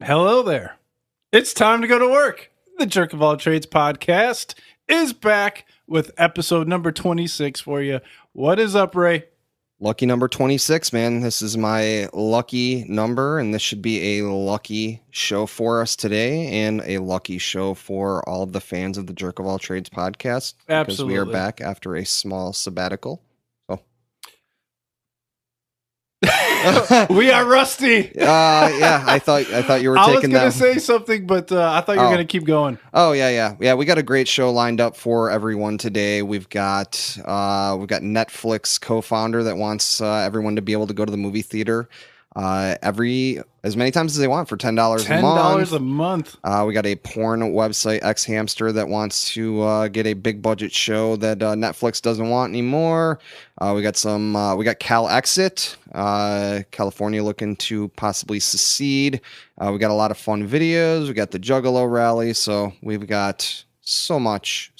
Hello there. It's time to go to work. The Jerk of All Trades podcast is back with episode number 26 for you. What is up, Ray? Lucky number 26, man. This is my lucky number, and this should be a lucky show for us today and a lucky show for all of the fans of the Jerk of All Trades podcast. Absolutely. Because we are back after a small sabbatical. We are rusty. Yeah, I thought you were taking that. I was going to say something, but I thought you were going to keep going. Oh, yeah. We got a great show lined up for everyone today. We've got Netflix co-founder that wants everyone to be able to go to the movie theater as many times as they want for $10 a month. $10 a month. We got a porn website, X Hamster, that wants to get a big budget show that Netflix doesn't want anymore. We got Cal Exit, California looking to possibly secede. We got a lot of fun videos. We got the Juggalo rally. So we've got so much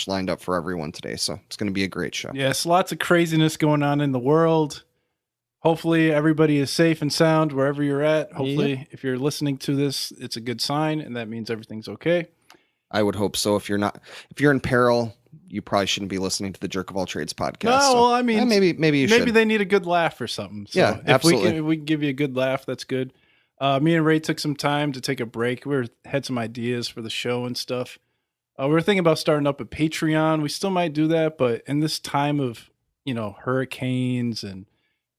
lined up for everyone today. So it's going to be a great show. Yes, lots of craziness going on in the world. Hopefully everybody is safe and sound wherever you're at. Hopefully, If you're listening to this, it's a good sign, and that means everything's okay. I would hope so. If you're in peril, you probably shouldn't be listening to the Jerk of All Trades podcast. No, so, well, I mean, maybe you should. Maybe they need a good laugh or something. So yeah, absolutely. If we can give you a good laugh, that's good. Me and Ray took some time to take a break. Had some ideas for the show and stuff. We were thinking about starting up a Patreon. We still might do that, but in this time of hurricanes and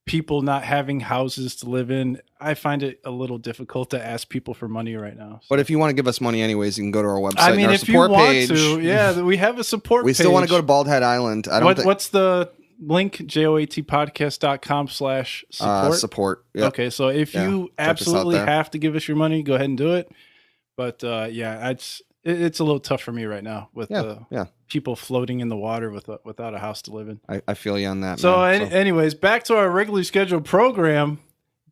people not having houses to live in, I find it a little difficult to ask people for money right now. So. But if you want to give us money anyways, you can go to our website. I mean, and our if support you want page. to, we have a support page. We still want to go to Bald Head Island. What's the link? joatpodcast.com/support. Support. Yep. Okay, so if you absolutely have to give us your money, go ahead and do it. But it's a little tough for me right now with people floating in the water without a house to live in. I feel you on that. So, anyways, back to our regularly scheduled program.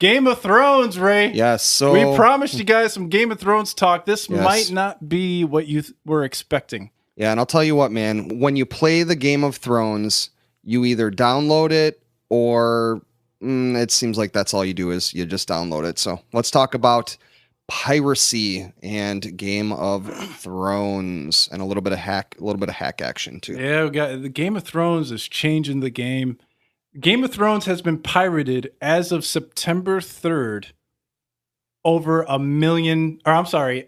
Game of Thrones, Ray. Yes. So we promised you guys some Game of Thrones talk. This might not be what you were expecting. Yeah, and I'll tell you what, man. When you play the Game of Thrones, you either download it or it seems like that's all you do is you just download it. So let's talk about piracy and Game of Thrones and a little bit of hack action too. Yeah, we got the Game of Thrones is changing the game. Game of Thrones has been pirated as of September 3rd over a billion times. 1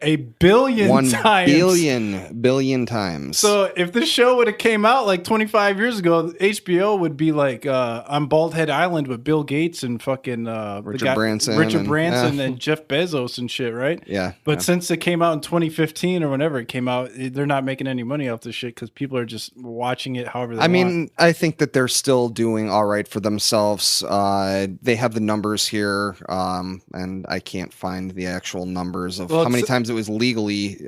billion times. So if this show would have came out like 25 years ago, HBO would be like on Bald Head Island with Bill Gates and fucking Richard Branson and Jeff Bezos and shit, right? Yeah. But since it came out in 2015 or whenever it came out, they're not making any money off this shit because people are just watching it however they want. I think that they're still doing all right for themselves. They have the numbers here, and I can't find the actual numbers of how many times it was legally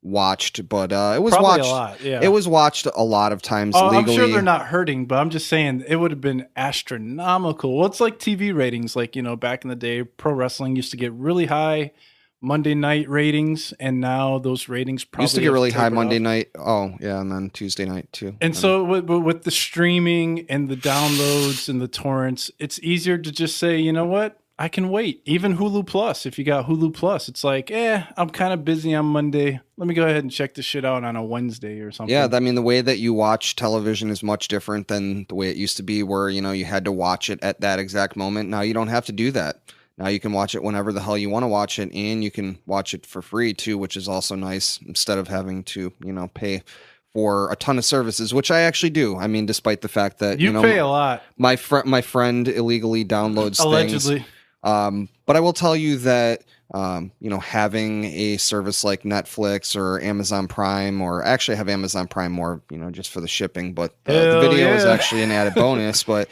watched, but it was probably watched a lot. Yeah, it was watched a lot of times legally. I'm sure they're not hurting, but I'm just saying it would have been astronomical. Well, it's like TV ratings, like back in the day, pro wrestling used to get really high Monday night ratings, and now those ratings probably used to get really high Monday night. Oh yeah, and then Tuesday night too. And so with the streaming and the downloads and the torrents, it's easier to just say, you know what? I can wait. Even Hulu Plus, if you got Hulu Plus, it's like, I'm kind of busy on Monday. Let me go ahead and check this shit out on a Wednesday or something. Yeah, I mean, the way that you watch television is much different than the way it used to be where, you had to watch it at that exact moment. Now you don't have to do that. Now you can watch it whenever the hell you want to watch it, and you can watch it for free too, which is also nice instead of having to, pay for a ton of services, which I actually do. I mean, despite the fact that you pay a lot. My friend illegally downloads allegedly things. But I will tell you that having a service like Netflix or Amazon Prime, or actually I have Amazon Prime more, just for the shipping, but the video is actually an added bonus. But,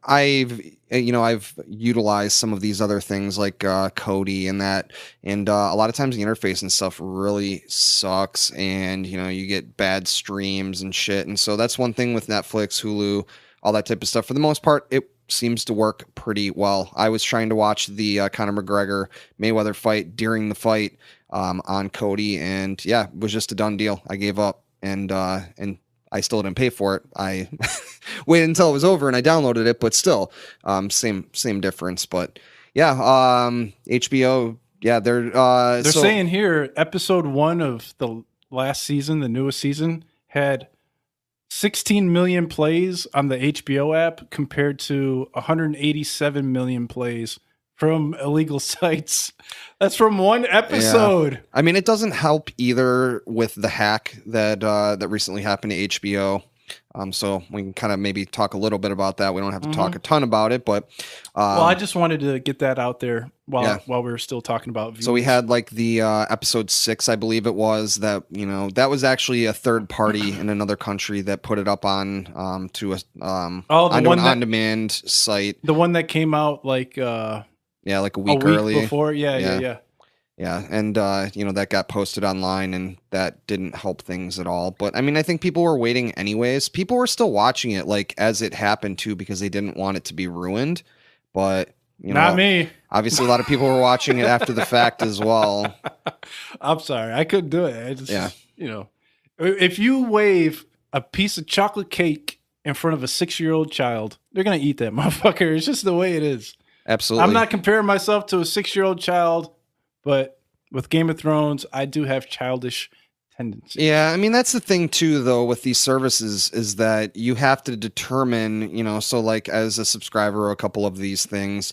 I've utilized some of these other things like Kodi and that, and a lot of times the interface and stuff really sucks, and you get bad streams and shit. And so that's one thing with Netflix, Hulu, all that type of stuff. For the most part, it seems to work pretty well. I was trying to watch the Conor McGregor Mayweather fight during the fight on Kodi, and yeah, it was just a done deal. I gave up, and I still didn't pay for it. I waited until it was over and I downloaded it, but still, same difference. But yeah, HBO, yeah, they're saying here episode 1 of the last season, the newest season, had 16 million plays on the HBO app compared to 187 million plays from illegal sites. That's from one episode. Yeah. I mean, it doesn't help either with the hack that recently happened to HBO. So we can kind of maybe talk a little bit about that. We don't have to talk a ton about it, but well, I just wanted to get that out there while we were still talking about views. So we had like the episode 6, I believe it was, that that was actually a third party in another country that put it up on to a an on-demand site. The one that came out like like a week early before. Yeah, and that got posted online, and that didn't help things at all. But I mean, I think people were waiting anyways. People were still watching it like as it happened too, because they didn't want it to be ruined. But not me. Obviously, a lot of people were watching it after the fact as well. I'm sorry, I couldn't do it. I just, if you wave a piece of chocolate cake in front of a 6-year-old child, they're gonna eat that motherfucker. It's just the way it is. Absolutely. I'm not comparing myself to a 6-year-old child. But with Game of Thrones, I do have childish tendencies. Yeah, I mean, that's the thing, too, though, with these services is that you have to determine, so like as a subscriber of a couple of these things,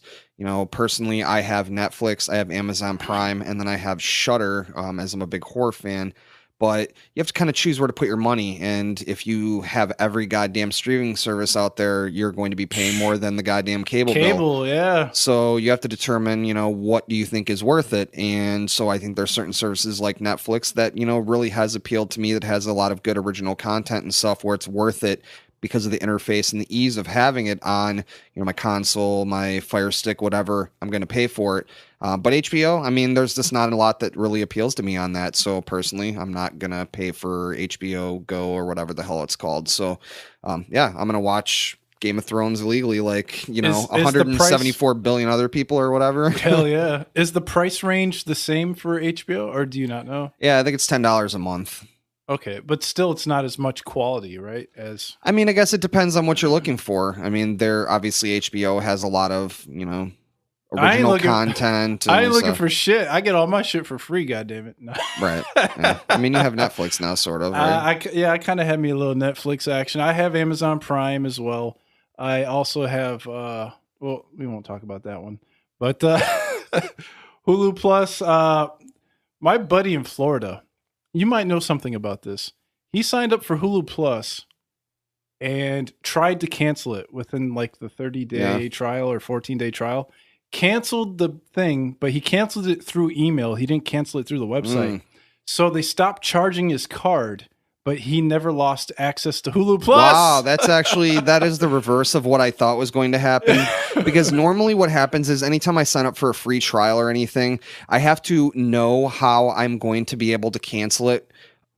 personally, I have Netflix, I have Amazon Prime, and then I have Shudder, as I'm a big horror fan. But you have to kind of choose where to put your money. And if you have every goddamn streaming service out there, you're going to be paying more than the goddamn cable bill. Yeah. So you have to determine, what do you think is worth it? And so I think there's certain services like Netflix that, really has appealed to me, that has a lot of good original content and stuff where it's worth it because of the interface and the ease of having it on, my console, my Fire Stick, whatever. I'm going to pay for it. But HBO, I mean, there's just not a lot that really appeals to me on that. So personally, I'm not going to pay for HBO Go or whatever the hell it's called. So, I'm going to watch Game of Thrones illegally like, 174 billion other people or whatever. Hell yeah. Is the price range the same for HBO, or do you not know? Yeah, I think it's $10 a month. Okay, but still, it's not as much quality, right? I mean, I guess it depends on what you're looking for. I mean, obviously HBO has a lot of, original content. I ain't looking for shit. I get all my shit for free, goddammit. No. Right. Yeah. I mean, you have Netflix now, sort of, right? I kind of have me a little Netflix action. I have Amazon Prime as well. I also have, well, we won't talk about that one. But Hulu Plus, my buddy in Florida, you might know something about this. He signed up for Hulu Plus and tried to cancel it within like the 30-day trial or 14-day trial. Canceled the thing, but he canceled it through email. He didn't cancel it through the website. So they stopped charging his card, but he never lost access to Hulu Plus. Wow, that is the reverse of what I thought was going to happen. Because normally what happens is anytime I sign up for a free trial or anything, I have to know how I'm going to be able to cancel it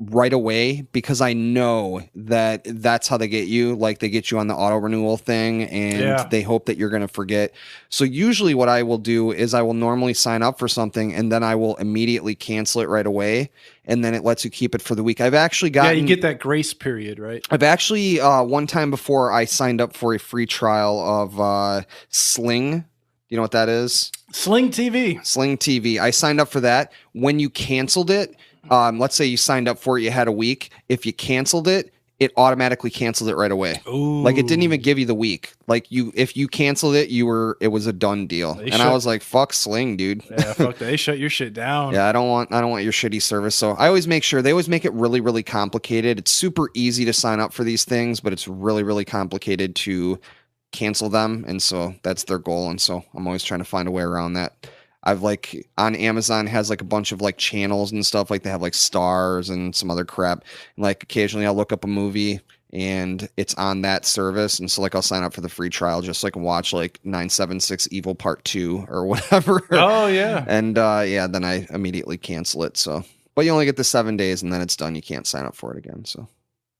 right away, because I know that that's how they get you. Like, they get you on the auto renewal thing, and they hope that you're going to forget. So usually what I will do is I will normally sign up for something, and then I will immediately cancel it right away, and then it lets you keep it for the week. I've actually gotten... Yeah, you get that grace period, right? I've actually, one time before, I signed up for a free trial of Sling. You know what that is? Sling TV. Sling TV. I signed up for that. When you canceled it, let's say you signed up for it, you had a week. If you canceled it, it automatically canceled it right away. Ooh. Like, it didn't even give you the week. Like, if you canceled it, it was a done deal. I was like, fuck Sling, dude. Yeah, fuck that. They shut your shit down. Yeah, I don't want your shitty service. So I always make sure they always make it really, really complicated. It's super easy to sign up for these things, but it's really, really complicated to cancel them. And so that's their goal. And so I'm always trying to find a way around that. I've like on Amazon has like a bunch of like channels and stuff. Like they have like stars and some other crap. And like occasionally I'll look up a movie and it's on that service. And so like I'll sign up for the free trial just so I can watch like 976 Evil Part 2 or whatever. Oh yeah. And yeah, then I immediately cancel it. So, but you only get the 7 days and then it's done. You can't sign up for it again. So,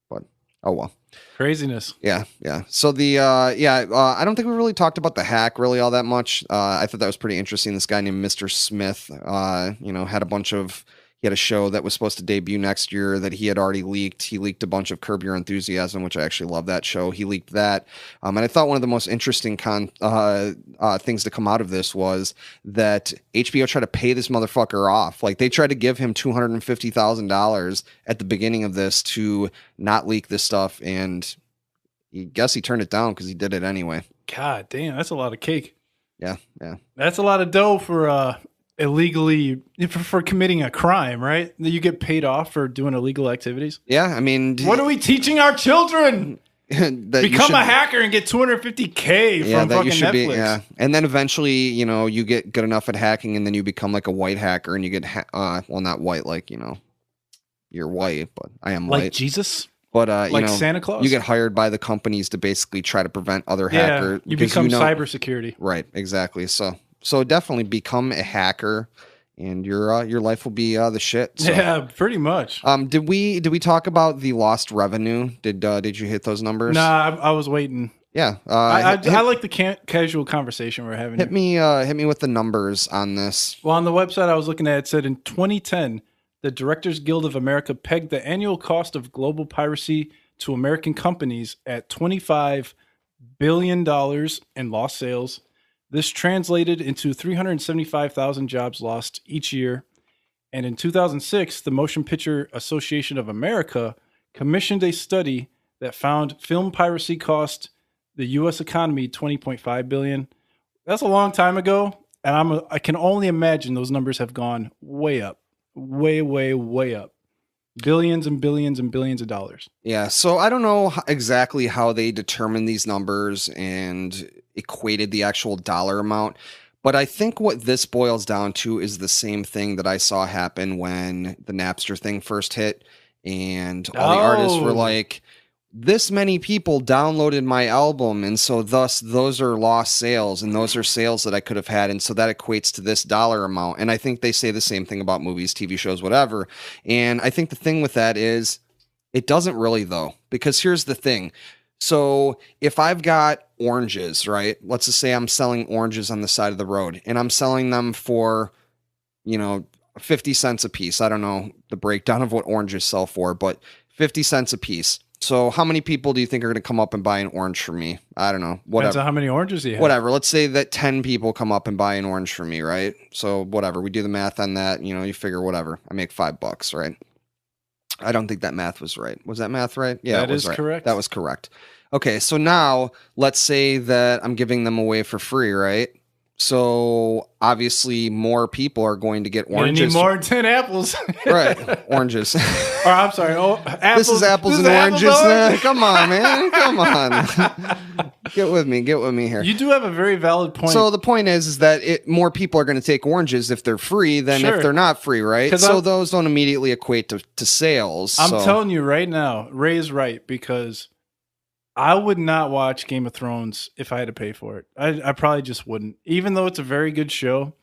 but oh well. Craziness. Yeah, yeah. So the I don't think we really talked about the hack really all that much. I thought that was pretty interesting. This guy named Mr. Smith, had a bunch of he had a show that was supposed to debut next year that he had already leaked. He leaked a bunch of Curb Your Enthusiasm, which I actually love that show. He leaked that, and I thought one of the most interesting things to come out of this was that HBO tried to pay this motherfucker off. Like they tried to give him $250,000 at the beginning of this to not leak this stuff, and I guess he turned it down because he did it anyway. God damn, that's a lot of cake. Yeah, yeah. That's a lot of dough for illegally for committing a crime, right? That you get paid off for doing illegal activities. Yeah, I mean, what are we teaching our children? Become a hacker and get $250K from fucking Netflix. Yeah, and then eventually, you get good enough at hacking, and then you become like a white hacker, and you get well, not white, like you're white, but I am like white, Jesus. But like Santa Claus, you get hired by the companies to basically try to prevent other hackers. You become cybersecurity, right? Exactly. So definitely become a hacker, and your life will be the shit. So. Yeah, pretty much. Did we talk about the lost revenue? Did you hit those numbers? Nah, I was waiting. Yeah, I like the casual conversation we're having. Hit me with the numbers on this. Well, on the website I was looking at, it said in 2010, the Directors Guild of America pegged the annual cost of global piracy to American companies at $25 billion in lost sales. This translated into 375,000 jobs lost each year. And in 2006, the Motion Picture Association of America commissioned a study that found film piracy cost the U.S. economy $20.5 billion. That's a long time ago, and I can only imagine those numbers have gone way up, way, way, way up. Billions and billions and billions of dollars. Yeah, so I don't know exactly how they determined these numbers and equated the actual dollar amount, but I think what this boils down to is the same thing that I saw happen when the Napster thing first hit, and all the artists were like, this many people downloaded my album, and so thus those are lost sales, and those are sales that I could have had, and so that equates to this dollar amount. And I think they say the same thing about movies, TV shows, whatever. And I think the thing with that is it doesn't really, though, because here's the thing. So if I've got oranges, right? Let's just say I'm selling oranges on the side of the road, and I'm selling them for, 50 cents a piece. I don't know the breakdown of what oranges sell for, but 50 cents a piece. So how many people do you think are going to come up and buy an orange from me? I don't know. Whatever. Depends on how many oranges you have. Whatever. Let's say that 10 people come up and buy an orange from me, right? So whatever. We do the math on that. You figure whatever. I make $5, right? I don't think that math was right. Was that math right? Yeah, that is right. Correct. That was correct. Okay, so now let's say that I'm giving them away for free, right? So obviously more people are going to get oranges. You need more than 10 apples. Right, oranges. Or I'm sorry, apples. This is apples and oranges. Come on, man. Come on. Get with me here. You do have a very valid point. So the point is that more people are going to take oranges if they're free than if they're not free, right? So those don't immediately equate to sales. I'm telling you right now, Ray is right, because I would not watch Game of Thrones if I had to pay for it. I probably just wouldn't, even though it's a very good show.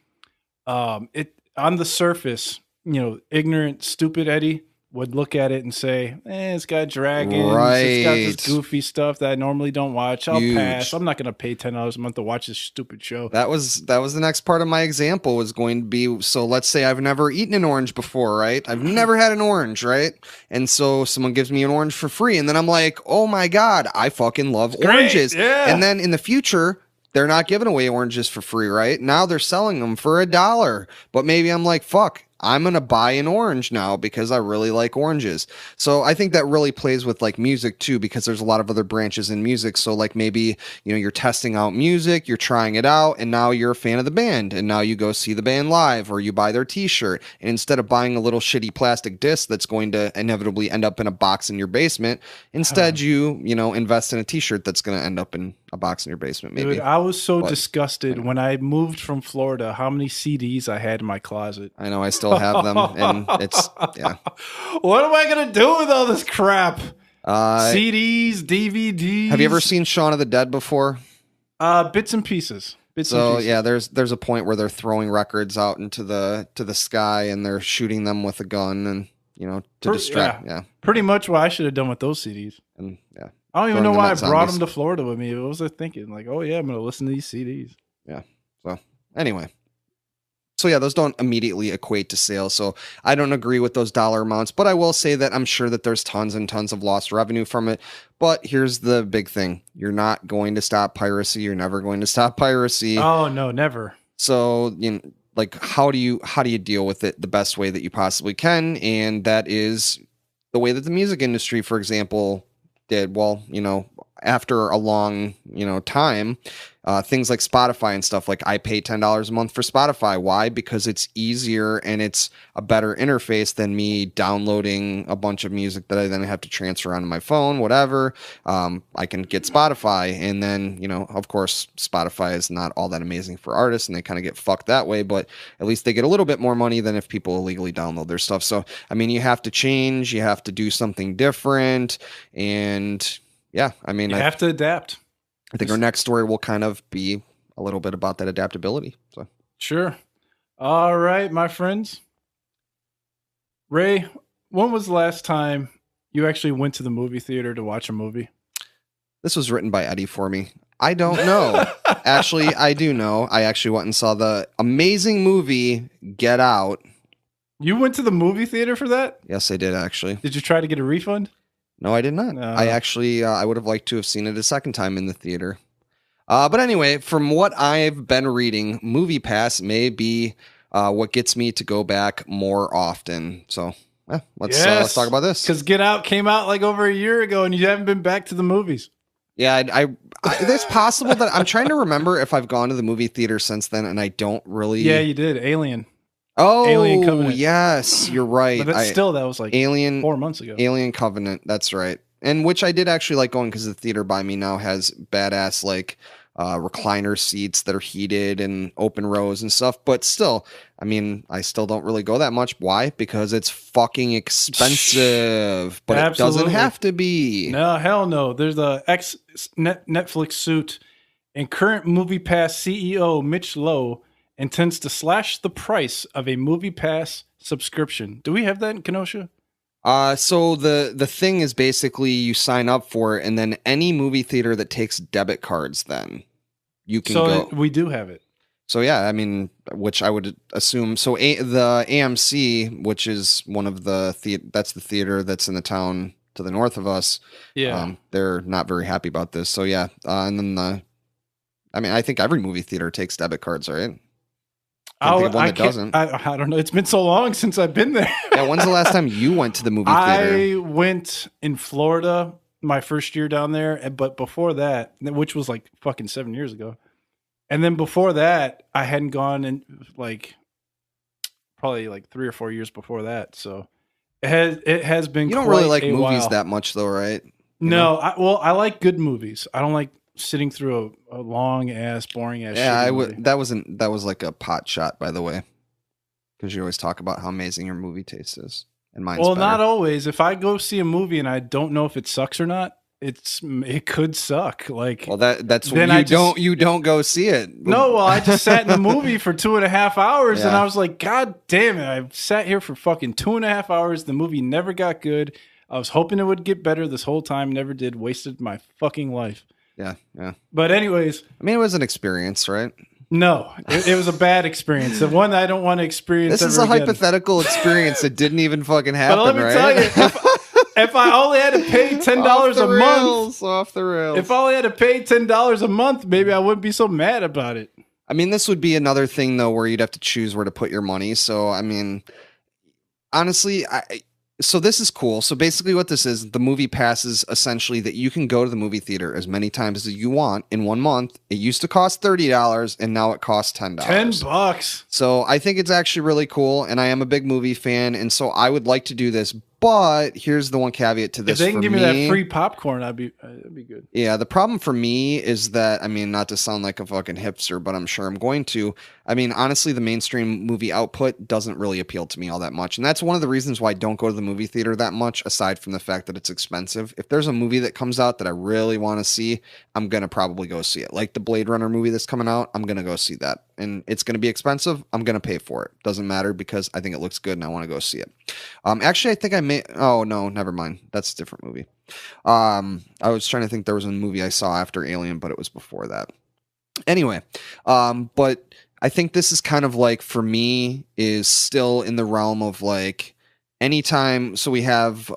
It on the surface, ignorant, stupid Eddie would look at it and say, it's got dragons, it's got this goofy stuff that I normally don't watch. I'll pass. I'm not going to pay $10 a month to watch this stupid show. That was the next part of my example was going to be, so let's say I've never eaten an orange before, right? I've never had an orange, right? And so someone gives me an orange for free, and then I'm like, oh my God, I fucking love oranges. Yeah. And then in the future, they're not giving away oranges for free, right? Now they're selling them for $1. But maybe I'm like, fuck, I'm going to buy an orange now because I really like oranges. So I think that really plays with like music too, because there's a lot of other branches in music. So like maybe, you're testing out music, you're trying it out, and now you're a fan of the band, and now you go see the band live, or you buy their t-shirt. And instead of buying a little shitty plastic disc that's going to inevitably end up in a box in your basement, instead you invest in a t-shirt that's going to end up in a box in your basement, maybe. Dude, I was so disgusted when I moved from Florida, how many CDs I had in my closet. I know, I still have them, and it's, yeah. What am I going to do with all this crap? CDs, DVDs. Have you ever seen Shaun of the Dead before? Bits and pieces. Yeah, there's a point where they're throwing records out into the sky, and they're shooting them with a gun, and to distract. Yeah, pretty much what I should have done with those CDs. And yeah, I don't even know why I brought them to Florida with me. What was I thinking? Like, oh yeah, I'm gonna listen to these CDs. Yeah. So anyway. So yeah, those don't immediately equate to sales. So I don't agree with those dollar amounts, but I will say that I'm sure that there's tons and tons of lost revenue from it. But here's the big thing. You're not going to stop piracy. You're never going to stop piracy. Oh no, never. So, like how do you deal with it the best way that you possibly can? And that is the way that the music industry, for example, did. Well, after a long, time, things like Spotify and stuff, like I pay $10 a month for Spotify. Why? Because it's easier and it's a better interface than me downloading a bunch of music that I then have to transfer onto my phone, whatever. I can get Spotify, and then, of course, Spotify is not all that amazing for artists, and they kind of get fucked that way, but at least they get a little bit more money than if people illegally download their stuff. So, I mean, you have to change, you have to do something different, and yeah, I mean, you have to adapt. I think our next story will kind of be a little bit about that adaptability. So sure. All right, my friends. Ray, when was the last time you actually went to the movie theater to watch a movie? This was written by Eddie for me. I don't know. Actually, I do know. I actually went and saw the amazing movie Get Out. You went to the movie theater for that? Yes, I did, actually. Did you try to get a refund? No, I did not. I actually, I would have liked to have seen it a second time in the theater. But anyway, from what I've been reading, Movie Pass may be what gets me to go back more often. So let's talk about this. Because Get Out came out like over a year ago, and you haven't been back to the movies. Yeah, it's possible that I'm trying to remember if I've gone to the movie theater since then, and I don't really. Yeah, you did. Alien. Oh, Alien Covenant. Yes, you're right. But that was like Alien 4 months ago. Alien Covenant, that's right. And which I did actually like going because the theater by me now has badass like recliner seats that are heated and open rows and stuff. But still, I mean, I still don't really go that much. Why? Because it's fucking expensive. But Absolutely. It doesn't have to be. No, hell no. There's a Netflix suit, and current Movie Pass CEO Mitch Lowe intends to slash the price of a Movie Pass subscription. Do we have that in Kenosha? So the thing is basically you sign up for it, and then any movie theater that takes debit cards, then you can go. We do have it. So yeah, I mean, which I would assume. So the AMC, which is one of that's the theater that's in the town to the north of us. Yeah, they're not very happy about this. So yeah, and then I think every movie theater takes debit cards, right? I don't know. It's been so long since I've been there. Yeah, when's the last time you went to the movie theater? I went in Florida my first year down there, but before that, which was like fucking 7 years ago, and then before that, I hadn't gone in like probably like 3 or 4 years before that. So it has been. You don't really like movies that much, though, right? No, I like good movies. I don't like sitting through a long ass, boring ass. Yeah, that was like a pot shot, by the way, because you always talk about how amazing your movie taste is, and mine's better. Not always. If I go see a movie and I don't know if it sucks or not, it could suck. Like, well, that's when you don't go see it. No, well, I just sat in the movie for 2.5 hours, and I was like, God damn it! I sat here for fucking 2.5 hours. The movie never got good. I was hoping it would get better this whole time. Never did. Wasted my fucking life. Yeah. But anyways, I mean, it was an experience, right? No, it was a bad experience. The one that I don't want to experience. This is a hypothetical experience that didn't even fucking happen. But let me tell you, if I only had to pay $10 a month, off the rails. If I only had to pay $10 a month, maybe I wouldn't be so mad about it. I mean, this would be another thing though, where you'd have to choose where to put your money. So, I mean, honestly, so this is cool. So basically what this is, the movie pass is essentially that you can go to the movie theater as many times as you want in 1 month. It used to cost $30 and now it costs $10. $10. So I think it's actually really cool, and I am a big movie fan, and so I would like to do this. But here's the one caveat to this. If they can for give me that free popcorn, that'd be good. Yeah, the problem for me is that, I mean, not to sound like a fucking hipster, but I'm sure I'm going to. I mean, honestly, the mainstream movie output doesn't really appeal to me all that much. And that's one of the reasons why I don't go to the movie theater that much, aside from the fact that it's expensive. If there's a movie that comes out that I really want to see, I'm going to probably go see it. Like the Blade Runner movie that's coming out, I'm going to go see that. And it's going to be expensive. I'm going to pay for it. Doesn't matter because I think it looks good and I want to go see it. Actually, I think I may. Oh, no, never mind. That's a different movie. I was trying to think there was a movie I saw after Alien, but it was before that. Anyway, but I think this is kind of like, for me, is still in the realm of like anytime. So we have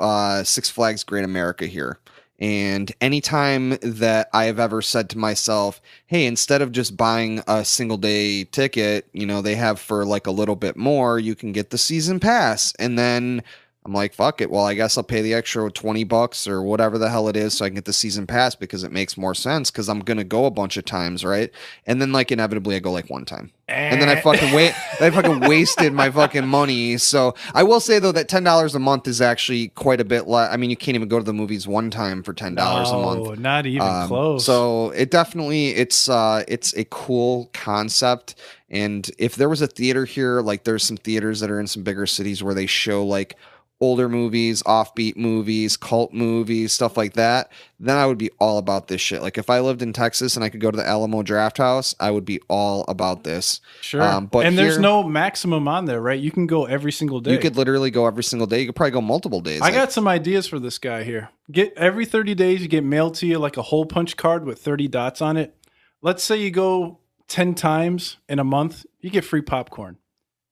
Six Flags Great America here. And anytime that I have ever said to myself, hey, instead of just buying a single day ticket, you know, they have for like a little bit more, you can get the season pass. And then I'm like, fuck it. Well, I guess I'll pay the extra $20 or whatever the hell it is so I can get the season pass because it makes more sense because I'm going to go a bunch of times, right? And then like inevitably I go like one time. And then I fucking wasted my fucking money. So I will say though that $10 a month is actually quite a bit less. I mean, you can't even go to the movies one time for $10 a month. No, not even close. So it definitely it's a cool concept. And if there was a theater here, like there's some theaters that are in some bigger cities where they show like older movies, offbeat movies, cult movies, stuff like that, then I would be all about this shit. Like if I lived in Texas and I could go to the Alamo Draft House, I would be all about this. Sure. But there's no maximum on there, right? You can go every single day. You could literally go every single day. You could probably go multiple days. I got some ideas for this guy here. Get every 30 days, you get mailed to you like a hole punch card with 30 dots on it. Let's say you go 10 times in a month, you get free popcorn.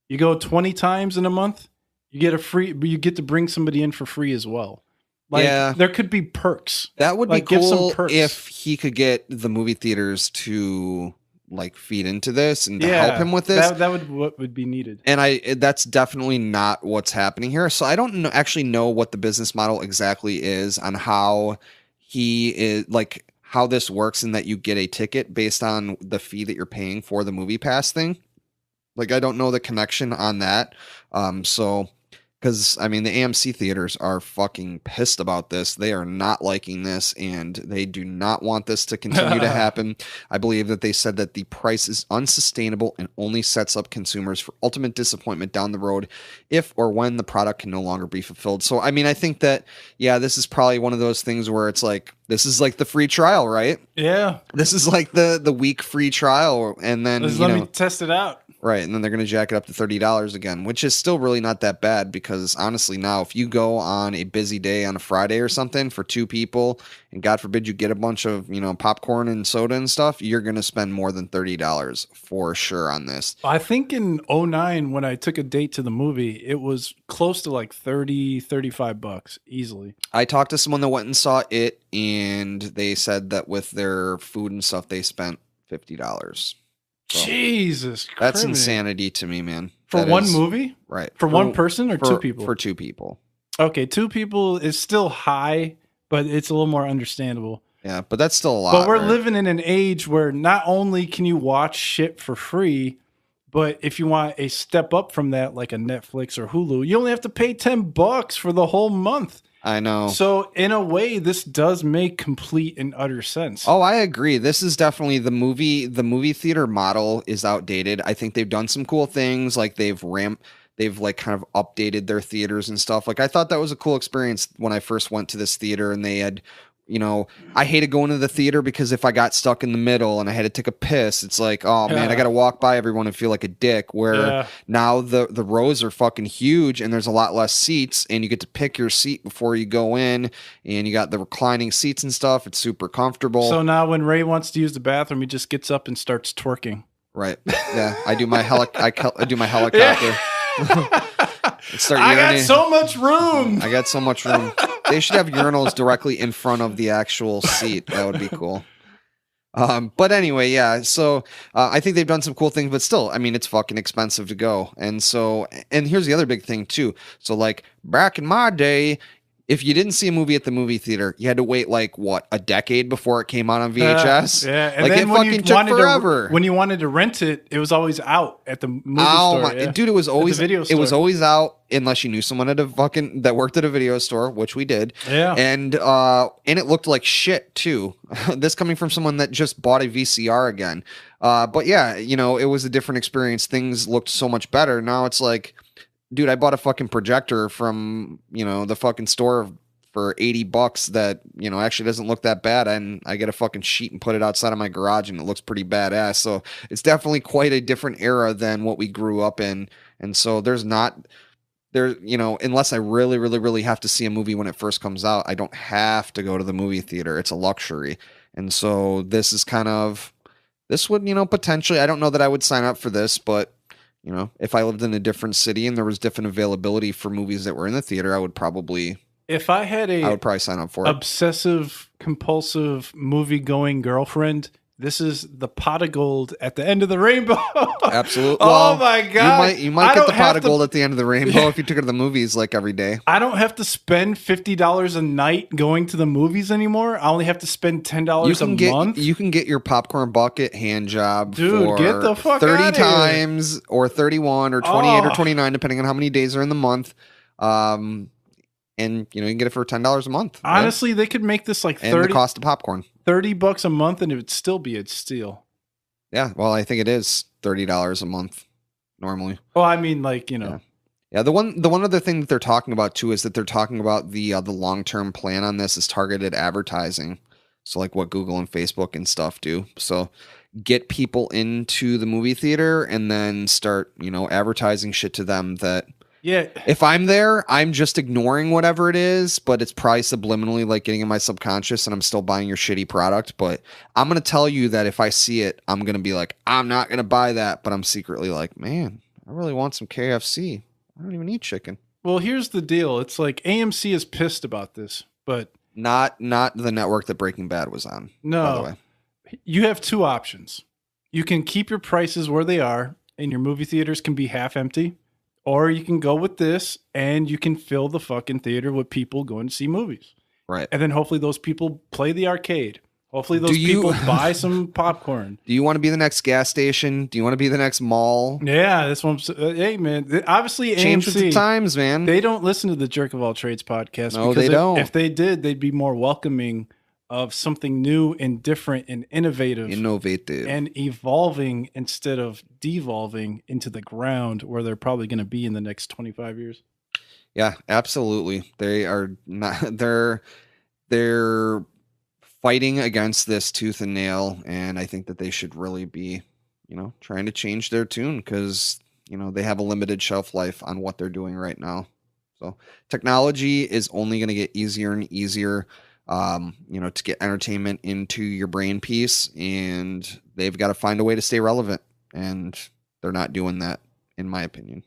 You go 20 times in a month, you get to bring somebody in for free as well. Like, yeah, there could be perks. That would be cool if he could get the movie theaters to like feed into this and to help him with this. That would be needed. And that's definitely not what's happening here. So I don't actually know what the business model exactly is on how he is like how this works and that you get a ticket based on the fee that you're paying for the movie pass thing. Like I don't know the connection on that. Because, I mean, the AMC theaters are fucking pissed about this. They are not liking this, and they do not want this to continue to happen. I believe that they said that the price is unsustainable and only sets up consumers for ultimate disappointment down the road if or when the product can no longer be fulfilled. So, I mean, I think that, yeah, this is probably one of those things where it's like, this is like the free trial, right? Yeah. This is like the week free trial, and then, let me test it out. Right, and then they're going to jack it up to $30 again, which is still really not that bad because honestly now, if you go on a busy day on a Friday or something for two people, and God forbid you get a bunch of, popcorn and soda and stuff, you're going to spend more than $30 for sure on this. I think in 2009, when I took a date to the movie, it was close to like $35 easily. I talked to someone that went and saw it, and they said that with their food and stuff, they spent $50. So Jesus Christ. That's insanity to me, man. For one movie? Right. For one person or two people? For two people. Okay, two people is still high, but it's a little more understandable. Yeah, but that's still a lot. But we're living in an age where not only can you watch shit for free, but if you want a step up from that, like a Netflix or Hulu, you only have to pay $10 for the whole month. I know. So in a way, this does make complete and utter sense. Oh, I agree. This is definitely the movie theater model is outdated. I think they've done some cool things. Like they've like kind of updated their theaters and stuff. Like I thought that was a cool experience when I first went to this theater and they had, I hated going to the theater because if I got stuck in the middle and I had to take a piss, it's like, oh man, I got to walk by everyone and feel like a dick. Where now the rows are fucking huge and there's a lot less seats and you get to pick your seat before you go in and you got the reclining seats and stuff. It's super comfortable. So now when Ray wants to use the bathroom, he just gets up and starts twerking. Right. Yeah. I do my I do my helicopter. I got so much room. I got so much room. They should have urinals directly in front of the actual seat. That would be cool. But anyway, yeah. So I think they've done some cool things, but still, I mean, it's fucking expensive to go. And so, and here's the other big thing too. So like back in my day, if you didn't see a movie at the movie theater, you had to wait like what, a decade before it came out on VHS. Yeah, and like then it when you fucking took wanted forever. when you wanted to rent it, it was always out at the movie Oh store. my Yeah. dude, it was always video it was store. always out unless you knew someone at a fucking that worked at a video store, which we did. Yeah. And it looked like shit too. This coming from someone that just bought a VCR again. But yeah, you know, it was a different experience. Things looked so much better. Now it's like, dude, I bought a fucking projector from, you know, the fucking store for $80 that, you know, actually doesn't look that bad, and I get a fucking sheet and put it outside of my garage and it looks pretty badass. So it's definitely quite a different era than what we grew up in. And so there's not there, you know, unless I really, really, really have to see a movie when it first comes out, I don't have to go to the movie theater. It's a luxury. And so this is kind of, this would, you know, potentially, I don't know that I would sign up for this, but you know, if I lived in a different city and there was different availability for movies that were in the theater, I would probably sign up for it. Obsessive compulsive movie going girlfriend, this is the pot of gold at the end of the rainbow. Absolutely. Oh my god! You might get the pot of gold at the end of the rainbow if you took her to the movies like every day. I don't have to spend $50 a night going to the movies anymore. I only have to spend $10 a month. You can get your popcorn bucket hand job, dude. For get the fuck 30 out times here. Or 31 or 28 or 29, depending on how many days are in the month. And you know, you can get it for $10 a month. Honestly, right? They could make this like 30 and the cost of popcorn. $30 a month, and it would still be a steal. Yeah, well, I think it is $30 a month normally. Well, I mean, like, you know. Yeah, the one other thing that they're talking about too is that they're talking about the long-term plan on this is targeted advertising. So like what Google and Facebook and stuff do. So get people into the movie theater and then start, you know, advertising shit to them that, yeah, if I'm there, I'm just ignoring whatever it is, but it's probably subliminally like getting in my subconscious and I'm still buying your shitty product. But I'm going to tell you that if I see it, I'm going to be like, I'm not going to buy that. But I'm secretly like, man, I really want some KFC. I don't even eat chicken. Well, here's the deal. It's like AMC is pissed about this, but not the network that Breaking Bad was on. No, by the way. You have two options. You can keep your prices where they are and your movie theaters can be half empty. Or you can go with this and you can fill the fucking theater with people going to see movies. Right. And then hopefully those people play the arcade. Hopefully those people buy some popcorn. Do you want to be the next gas station? Do you want to be the next mall? Yeah, that's what I'm hey, man. Obviously, change AMC, with the times, man. They don't listen to the Jerk of All Trades podcast. No, they don't. If they did, they'd be more welcoming of something new and different and innovative and evolving instead of devolving into the ground where they're probably going to be in the next 25 years. Yeah, absolutely. They are not, they're fighting against this tooth and nail. And I think that they should really be, you know, trying to change their tune because, you know, they have a limited shelf life on what they're doing right now. So technology is only going to get easier and easier. You know, to get entertainment into your brain piece, and they've got to find a way to stay relevant, and they're not doing that, in my opinion.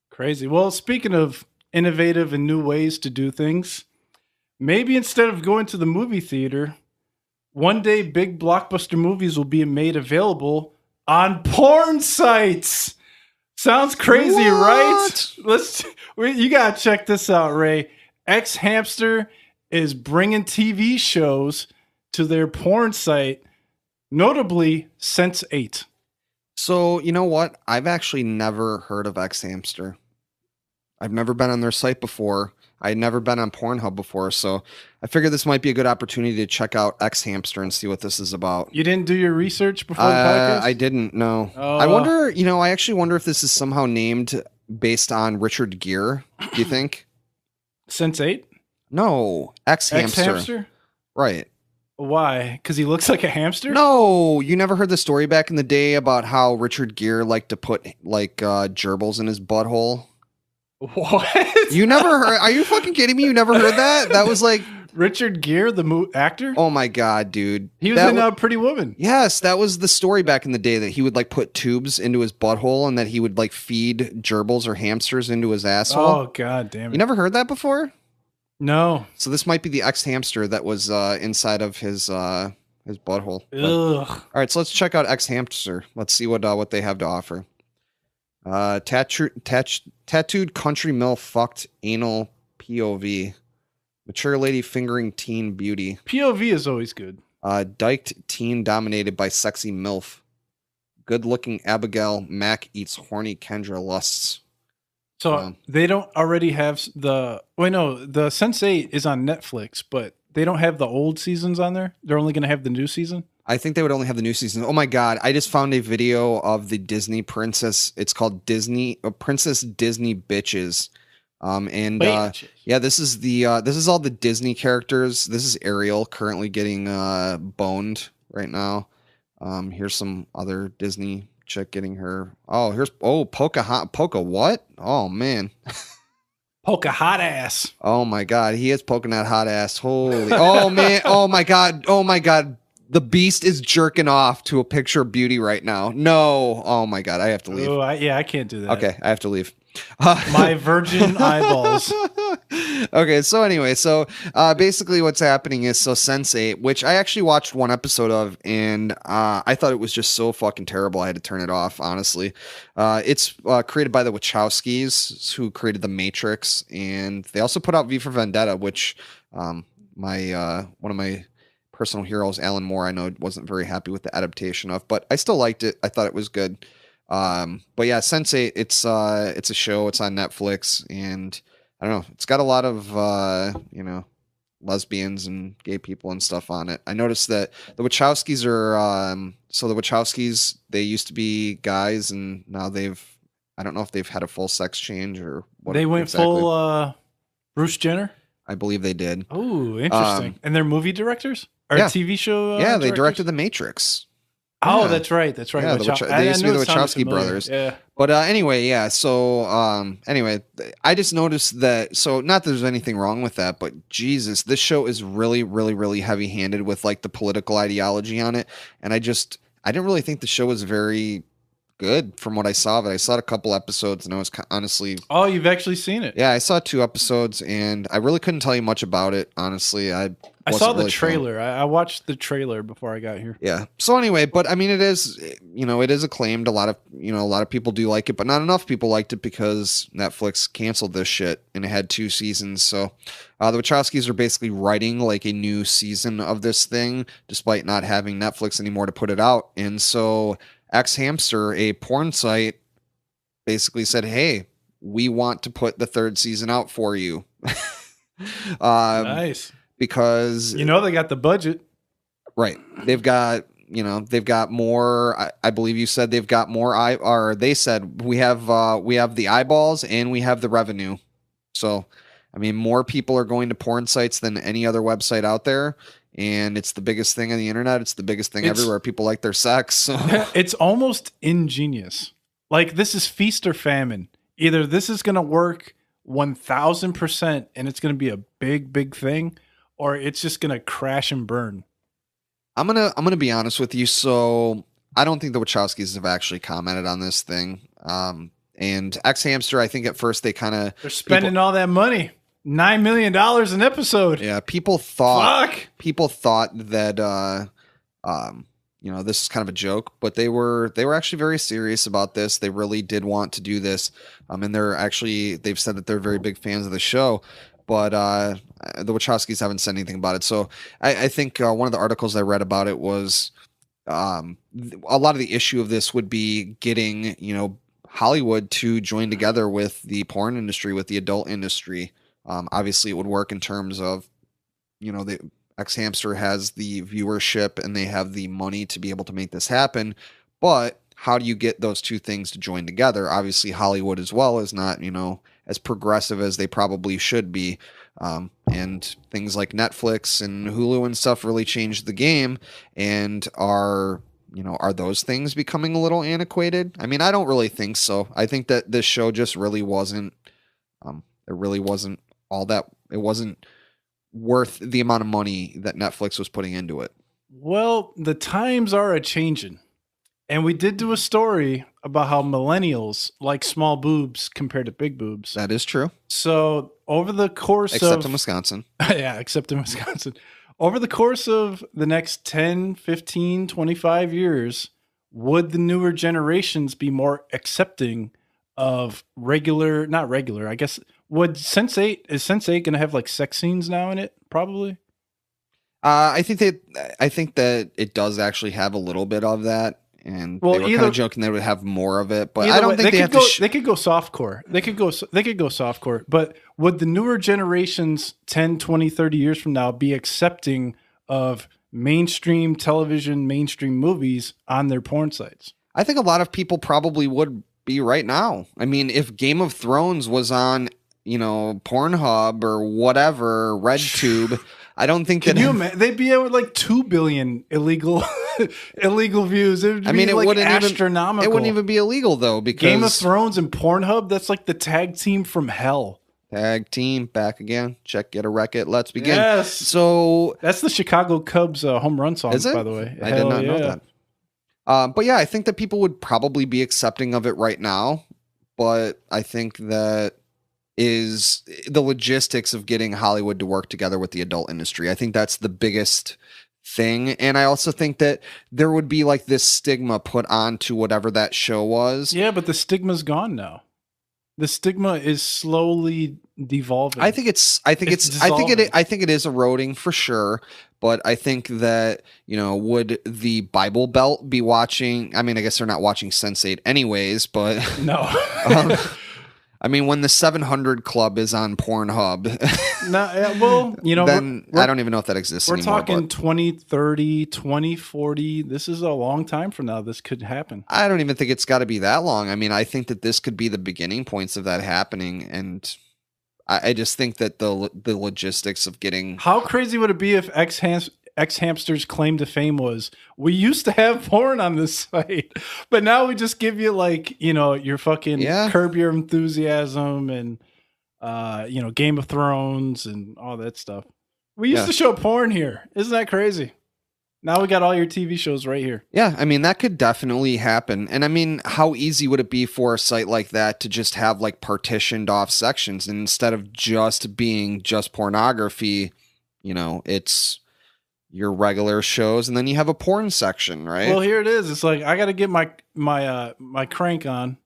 Crazy. Well, speaking of innovative and new ways to do things, maybe instead of going to the movie theater, one day big blockbuster movies will be made available on porn sites. Sounds crazy, right? You gotta check this out, Ray. X Hamster is bringing TV shows to their porn site, notably Sense8. So, you know what? I've actually never heard of X Hamster. I've never been on their site before. I'd never been on Pornhub before, so I figured this might be a good opportunity to check out X Hamster and see what this is about. You didn't do your research before the podcast? I didn't, no. I wonder, you know, I actually wonder if this is somehow named based on Richard Gere, do you think? Sense8? No, X Hamster. X Hamster? Right. Why? Because he looks like a hamster? No, you never heard the story back in the day about how Richard Gere liked to put like gerbils in his butthole? What? You never heard? Are you fucking kidding me? You never heard that? That was like Richard Gere, the actor? Oh my god, dude. He was in Pretty Woman. Yes, that was the story back in the day that he would like put tubes into his butthole and that he would like feed gerbils or hamsters into his asshole. Oh god damn it. You never heard that before? No. So this might be the X Hamster that was inside of his his butthole. Ugh. All right, so let's check out X Hamster. Let's see what they have to offer. Tattooed country mill fucked anal POV. Mature lady fingering teen beauty. POV is always good. Dyked teen dominated by sexy MILF. Good looking Abigail Mac eats horny Kendra lusts. So they don't already have the... Wait, no. The Sense8 is on Netflix, but they don't have the old seasons on there? They're only going to have the new season? I think they would only have the new season. Oh my god! I just found a video of the Disney princess. It's called Princess Disney Bitches. Yeah, this is all the Disney characters. This is Ariel currently getting boned right now. Here's some other Disney chick getting her. Here's Poca what? Oh man. Poca hot ass. Oh my god, he is poking that hot ass. Holy. Oh man. Oh my god. Oh my god. The beast is jerking off to a picture of beauty right now. No. Oh my god, I have to leave. Oh, I can't do that. Okay, I have to leave. My virgin eyeballs. Okay, so anyway, basically what's happening is Sense8, which I actually watched one episode of, and I thought it was just so fucking terrible I had to turn it off, honestly. It's created by the Wachowskis, who created The Matrix, and they also put out V for Vendetta, which one of my personal heroes, Alan Moore, I know wasn't very happy with the adaptation of, but I still liked it. I thought it was good. But yeah, Sense8, it's a show. It's on Netflix, and I don't know. It's got a lot of lesbians and gay people and stuff on it. I noticed that the Wachowskis are the Wachowskis, they used to be guys, and now I don't know if they've had a full sex change or what. They went exactly. Full Bruce Jenner. I believe they did. Oh, interesting. And they're movie directors or TV show. Yeah, they directed The Matrix. Oh, yeah. That's right. That's right. Yeah, they used to be the Wachowski brothers. Yeah. But anyway, yeah. So anyway, I just noticed that. So not that there's anything wrong with that, but Jesus, this show is really, really, really heavy-handed with like the political ideology on it, and I didn't really think the show was very good from what I saw of it. I saw a couple episodes, and I was honestly. Oh, you've actually seen it? Yeah, I saw 2 episodes, and I really couldn't tell you much about it. Honestly, I saw the trailer. I watched the trailer before I got here. Yeah. So anyway, but I mean, it is acclaimed. A lot of people do like it, but not enough people liked it because Netflix canceled this shit, and it had 2 seasons. So the Wachowskis are basically writing like a new season of this thing, despite not having Netflix anymore to put it out. And so X Hamster, a porn site, basically said, "Hey, we want to put the 3rd season out for you." Nice. Because they got the budget, right? They've got more. I believe you said they've got more. Or they said we have the eyeballs and we have the revenue. So, I mean, more people are going to porn sites than any other website out there, and it's the biggest thing on the internet. It's the biggest thing everywhere. People like their sex. So. It's almost ingenious. Like, this is feast or famine. Either this is going to work 1,000% and it's going to be a big, big thing, or it's just gonna crash and burn. I'm gonna be honest with you. So I don't think the Wachowskis have actually commented on this thing. And X Hamster, I think at first they're spending all that money, $9 million an episode. Yeah, people thought that this is kind of a joke, but they were actually very serious about this. They really did want to do this, and they've said that they're very big fans of the show. But the Wachowskis haven't said anything about it. So I think one of the articles I read about it was a lot of the issue of this would be getting, Hollywood to join together with the porn industry, with the adult industry. Obviously, it would work in terms of, the X Hamster has the viewership and they have the money to be able to make this happen. But how do you get those 2 things to join together? Obviously, Hollywood as well is not, as progressive as they probably should be. And things like Netflix and Hulu and stuff really changed the game. And are those things becoming a little antiquated? I mean, I don't really think so. I think that this show just really wasn't, it wasn't worth the amount of money that Netflix was putting into it. Well, the times are a-changing. And we did do a story about how millennials like small boobs compared to big boobs. That is true. So over the course except in Wisconsin. Yeah, except in Wisconsin. Over the course of the next 10, 15, 25 years, would the newer generations be more accepting of regular, not regular, I guess, would Sense 8 going to have like sex scenes now in it? Probably. I think that it does actually have a little bit of that, and Well, they were kind of joking they would have more of it, but I don't think they have to. They could go softcore. They could go softcore. But would the newer generations 10, 20, 30 years from now be accepting of mainstream television, mainstream movies on their porn sites? I think a lot of people probably would be right now. I mean, if Game of Thrones was on, Pornhub or whatever, RedTube, I don't think Can you imagine? They'd be at like 2 billion illegal views. It wouldn't astronomical. It wouldn't even be illegal though, because Game of Thrones and Pornhub, that's like the tag team from hell. Tag team back again. Check, get a record. Let's begin. Yes. So that's the Chicago Cubs home run song, is it? By the way. I did not know that. But yeah, I think that people would probably be accepting of it right now. But I think that is the logistics of getting Hollywood to work together with the adult industry. I think that's the biggest thing. And I also think that there would be like this stigma put onto whatever that show was. Yeah, but the stigma's gone now. The stigma is slowly devolving. I think it is eroding for sure. But I think that, would the Bible Belt be watching? I mean, I guess they're not watching Sense8 anyways, but no. I mean, when the 700 Club is on Pornhub, then I don't even know if that exists anymore. We're talking 2030, 2040. This is a long time from now. This could happen. I don't even think it's got to be that long. I mean, I think that this could be the beginning points of that happening. And I just think that the logistics of getting... How crazy would it be if X-Hamster's claim to fame was, we used to have porn on this site, but now we just give you like, your fucking Curb Your Enthusiasm and, Game of Thrones and all that stuff. We used to show porn here. Isn't that crazy? Now we got all your TV shows right here. Yeah, I mean, that could definitely happen. And I mean, how easy would it be for a site like that to just have like partitioned off sections, and instead of just being just pornography, it's your regular shows, and then you have a porn section, right? Well, here it is. It's like I got to get my crank on.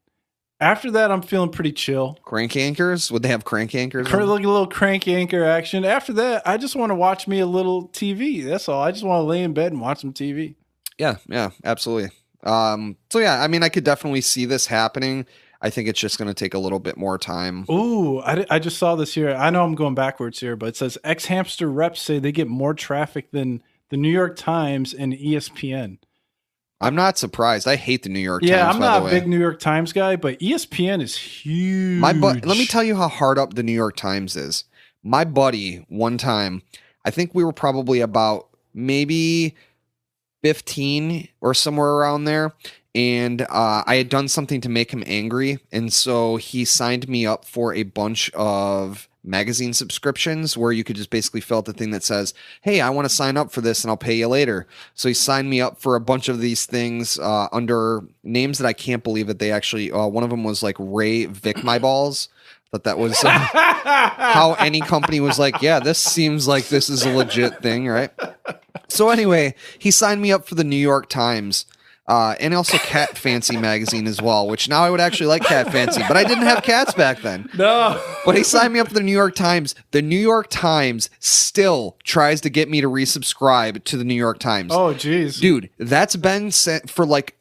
After that, I'm feeling pretty chill. Crank anchors? Would they have crank anchors? Like a little crank anchor action. After that, I just want to watch me a little TV. That's all. I just want to lay in bed and watch some TV. Yeah, absolutely. So yeah, I mean, I could definitely see this happening. I think it's just going to take a little bit more time. Ooh, I just saw this here. I know I'm going backwards here, but it says X-Hamster reps say they get more traffic than the New York Times and ESPN. I'm not surprised. I hate the New York Times. Yeah, I'm not a big New York Times guy, but ESPN is huge. Let me tell you how hard up the New York Times is. My buddy, one time, I think we were probably about maybe 15 or somewhere around there. And I had done something to make him angry. And so he signed me up for a bunch of magazine subscriptions where you could just basically fill out the thing that says, hey, I want to sign up for this and I'll pay you later. So he signed me up for a bunch of these things under names that I can't believe that they actually, one of them was like Ray Vic My Balls. But that was how any company was like, yeah, this seems like this is a legit thing, right? So anyway, he signed me up for the New York Times. And also Cat Fancy magazine as well, which now I would actually like Cat Fancy, but I didn't have cats back then. No. But he signed me up for the New York Times. The New York Times still tries to get me to resubscribe to the New York Times. Oh, geez. Dude, that's been sent for like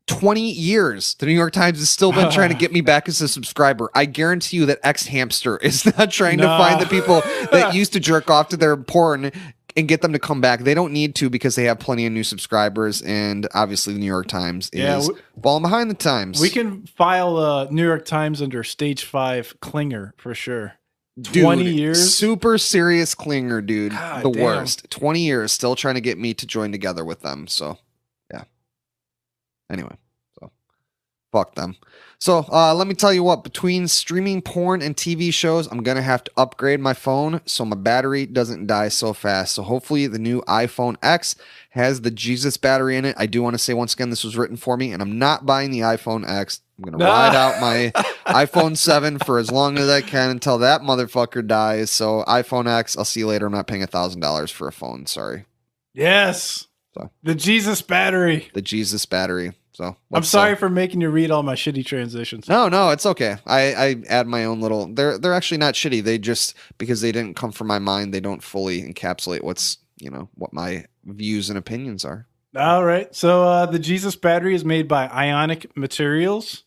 20 years. The New York Times has still been trying to get me back as a subscriber. I guarantee you that X-Hamster is not trying to find the people that used to jerk off to their porn and get them to come back. They don't need to because they have plenty of new subscribers, and obviously the New York Times is falling behind the times. We can file New York Times under stage 5 clinger for sure. Dude, 20 years? Super serious clinger, dude. God, the damn. Worst. 20 years still trying to get me to join together with them. So, yeah. Anyway. Fuck them. So let me tell you what, between streaming porn and TV shows, I'm going to have to upgrade my phone so my battery doesn't die so fast. So hopefully the new iPhone X has the Jesus battery in it. I do want to say once again, this was written for me, and I'm not buying the iPhone X. I'm going to ride out my iPhone 7 for as long as I can until that motherfucker dies. So iPhone X, I'll see you later. I'm not paying $1,000 for a phone. Sorry. Yes. So the Jesus battery. The Jesus battery. So I'm sorry for making you read all my shitty transitions. No, it's okay. I add my own little. They're actually not shitty. They just, because they didn't come from my mind, they don't fully encapsulate what my views and opinions are. All right. So the Jesus battery is made by Ionic Materials.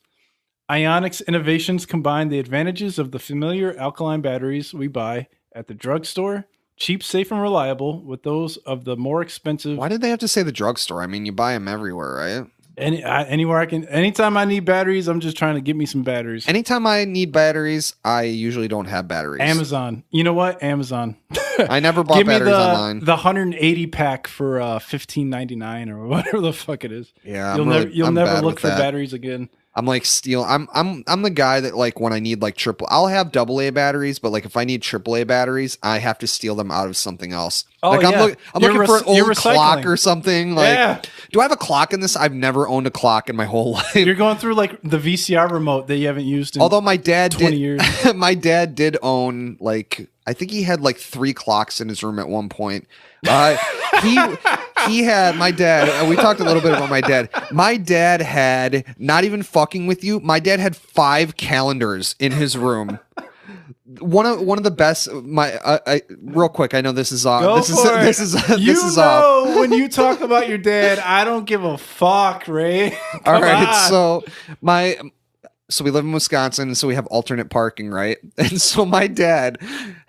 Ionic's innovations combine the advantages of the familiar alkaline batteries we buy at the drugstore, cheap, safe, and reliable, with those of the more expensive. Why did they have to say the drugstore? I mean, you buy them everywhere, right? Anywhere I can. Anytime I need batteries, I'm just trying to get me some batteries. Anytime I need batteries, I usually don't have batteries. Amazon. You know what? Amazon. I never bought batteries online. The 180 pack for $15.99 or whatever the fuck it is. Yeah, you'll never look for batteries again. I'm like I'm the guy that, like, when I need like I'll have AA batteries, but like if I need AAA batteries, I have to steal them out of something else. Oh, like yeah. I'm looking for an old clock or something. Like, do I have a clock in this? I've never owned a clock in my whole life. You're going through like the VCR remote that you haven't used in although my dad 20 years. My dad did own, like, I think he had like 3 clocks in his room at one point. He had, my dad, we talked a little bit about my dad. My dad had, not even fucking with you, my dad had 5 calendars in his room. One of the best. Real quick, I know this is off. This is off. When you talk about your dad, I don't give a fuck, Ray. All right, so So we live in Wisconsin, so we have alternate parking, right? And so my dad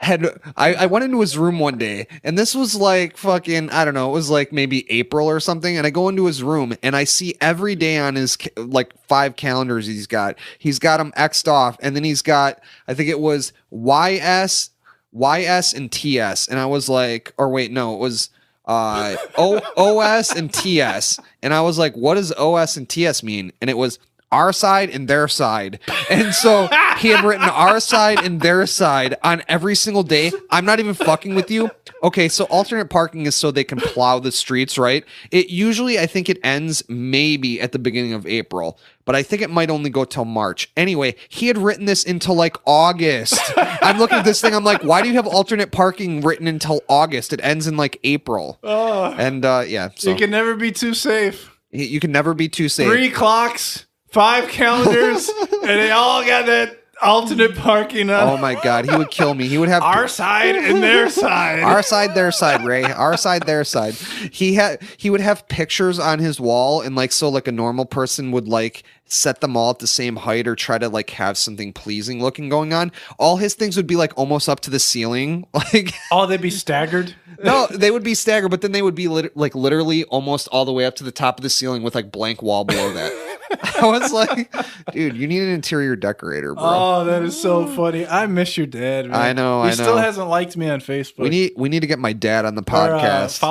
I went into his room one day, and this was like fucking, I don't know, it was like maybe April or something, and I go into his room, and I see every day on his, like, 5 calendars he's got them X'd off, and then he's got, I think it was YS, and TS, and I was like, or wait, no, it was OS and TS, and I was like, what does OS and TS mean? And it was our side and their side. And so he had written our side and their side on every single day. I'm not even fucking with you. Okay, so alternate parking is so they can plow the streets, right? It usually, I think it ends maybe at the beginning of April, but I think it might only go till March. Anyway, he had written this until like August. I'm looking at this thing, I'm like, why do you have alternate parking written until August? It ends in like April. And yeah. So you can never be too safe. You can never be too safe. 3 clocks. 5 calendars, and they all got that alternate parking on. Oh my God, he would kill me. He would have our side and their side. Our side, their side, Ray. Our side, their side. He would have pictures on his wall, and like, so like a normal person would like set them all at the same height or try to like have something pleasing looking going on. All his things would be like almost up to the ceiling. Like, oh, they'd be staggered? No, they would be staggered, but then they would be like literally almost all the way up to the top of the ceiling with like blank wall below that. I was like, dude, you need an interior decorator, bro. Oh, that is so funny. I miss your dad, man. I know. He still hasn't liked me on Facebook. We need to get my dad on the podcast. I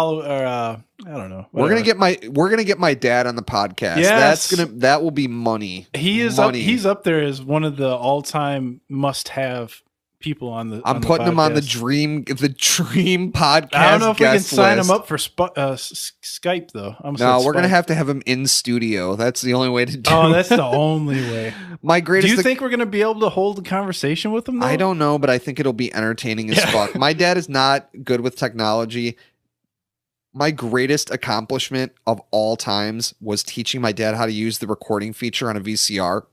don't know. Whatever. We're gonna get my dad on the podcast. Yes. That will be money. He's up there as one of the all-time must-have people on the. I'm putting him on the dream podcast. I don't know if we can sign him up for Skype though. No, we're gonna have to have him in studio. That's the only way to do. Oh, that's the only way. Do you think we're gonna be able to hold a conversation with him, though? I don't know, but I think it'll be entertaining as fuck. My dad is not good with technology. My greatest accomplishment of all times was teaching my dad how to use the recording feature on a VCR,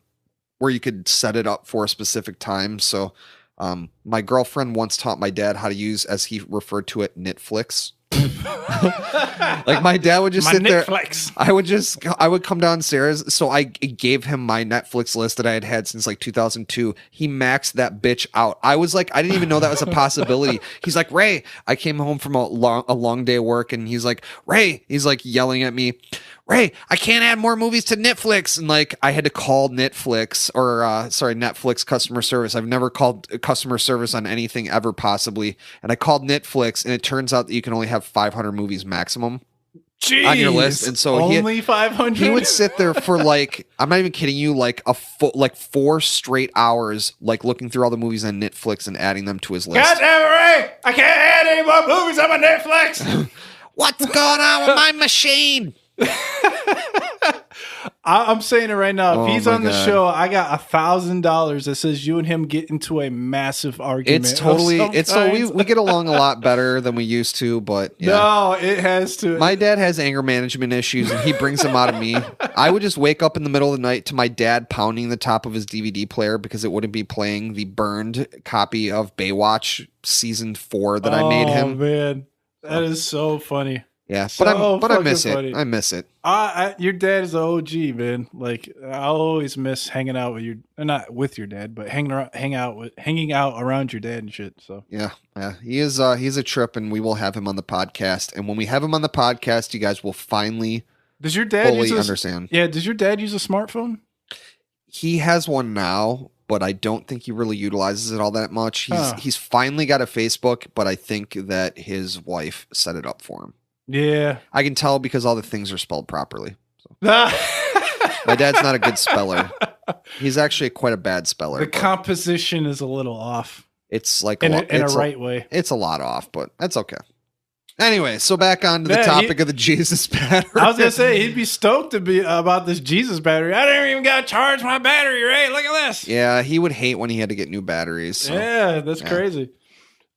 where you could set it up for a specific time. So. My girlfriend once taught my dad how to use, as he referred to it, Netflix. Like, my dad would just sit Netflix. there. I would come downstairs. So I gave him my Netflix list that I had since like 2002. He maxed that bitch out. I was like, I didn't even know that was a possibility. He's like, Ray, I came home from a long day of work, and he's like, Ray, he's like yelling at me, Ray, I can't add more movies to Netflix. And like, I had to call Netflix customer service. I've never called customer service on anything ever, possibly. And I called Netflix, and it turns out that you can only have 500 movies maximum. on your list. And so only 500. He would sit there for like, I'm not even kidding you, like like 4 straight hours, like looking through all the movies on Netflix and adding them to his list. God damn it, Ray! I can't add any more movies on my Netflix. What's going on with my machine? I'm saying it right now. If he's on the God. show, I got $1,000 that says you and him get into a massive argument. It's totally. It's so we get along a lot better than we used to, but yeah. No, it has to. My dad has anger management issues, and he brings them out of me. I would just wake up in the middle of the night to my dad pounding the top of his DVD player because it wouldn't be playing the burned copy of Baywatch season 4 that I made him. Oh man, that is so funny. Yeah, So but I miss funny. it. I miss it. Your dad is an OG, man. Like I'll always miss hanging out with not with your dad, but hanging out around your dad and shit. So yeah, he is. He's a trip, and we will have him on the podcast. And when we have him on the podcast, you guys will finally does your dad fully understand. Yeah, does your dad use a smartphone? He has one now, but I don't think he really utilizes it all that much. He's finally got a Facebook, but I think that his wife set it up for him. Yeah. I can tell because all the things are spelled properly. So. My dad's not a good speller. He's actually quite a bad speller. The composition is a little off. It's like in a right way. It's a lot off, but that's okay. Anyway, so back on to the topic of the Jesus battery. I was going to say, he'd be stoked to be about this Jesus battery. I didn't even got to charge my battery, right? Look at this. Yeah, he would hate when he had to get new batteries. So. Yeah, that's crazy.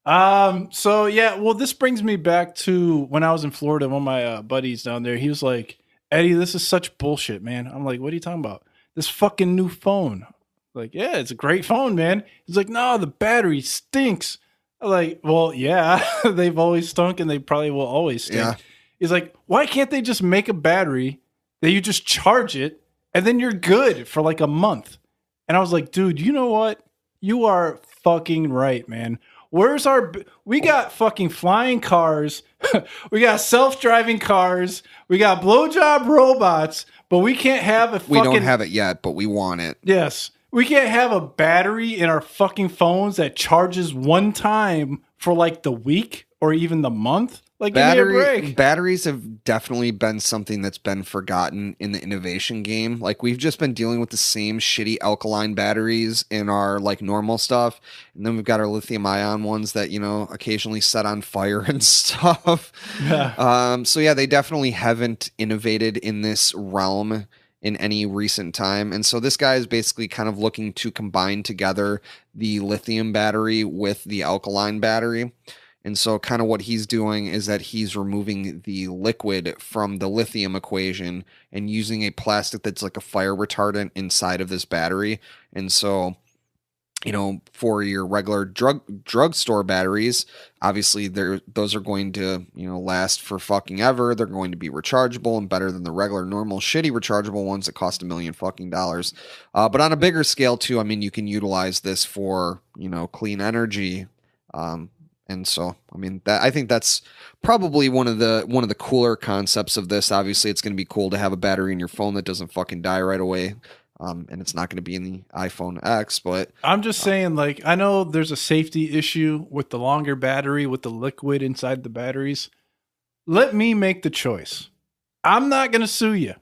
So yeah, well, this brings me back to when I was in Florida. One of my buddies down there, he was like, Eddie, this is such bullshit, man. I'm like, what are you talking about? This fucking new phone. Like, yeah, it's a great phone, man. He's like, no, the battery stinks. I'm like, well, yeah, they've always stunk and they probably will always stink. Yeah. He's like, why can't they just make a battery that you just charge it and then you're good for like a month? And I was like, dude, you know what? You are fucking right, man. We got fucking flying cars. We got self-driving cars. We got blowjob robots, but we can't have we don't have it yet, but we want it. Yes. We can't have a battery in our fucking phones that charges one time for like the week or even the month. Like, give me a break. Batteries have definitely been something that's been forgotten in the innovation game. Like, we've just been dealing with the same shitty alkaline batteries in our like normal stuff. And then we've got our lithium ion ones that, you know, occasionally set on fire and stuff. Yeah. So yeah, they definitely haven't innovated in this realm in any recent time. And so this guy is basically kind of looking to combine together the lithium battery with the alkaline battery. And so kind of what he's doing is that he's removing the liquid from the lithium equation and using a plastic that's like a fire retardant inside of this battery. And so, you know, for your regular drugstore batteries, obviously those are going to, you know, last for fucking ever. They're going to be rechargeable and better than the regular normal shitty rechargeable ones that cost $1 million fucking dollars. But on a bigger scale too, I mean, you can utilize this for, you know, clean energy. And so, I mean, I think that's probably one of the cooler concepts of this. Obviously, it's going to be cool to have a battery in your phone that doesn't fucking die right away. And it's not going to be in the iPhone X, but I'm just saying, like, I know there's a safety issue with the longer battery, with the liquid inside the batteries. Let me make the choice. I'm not going to sue you.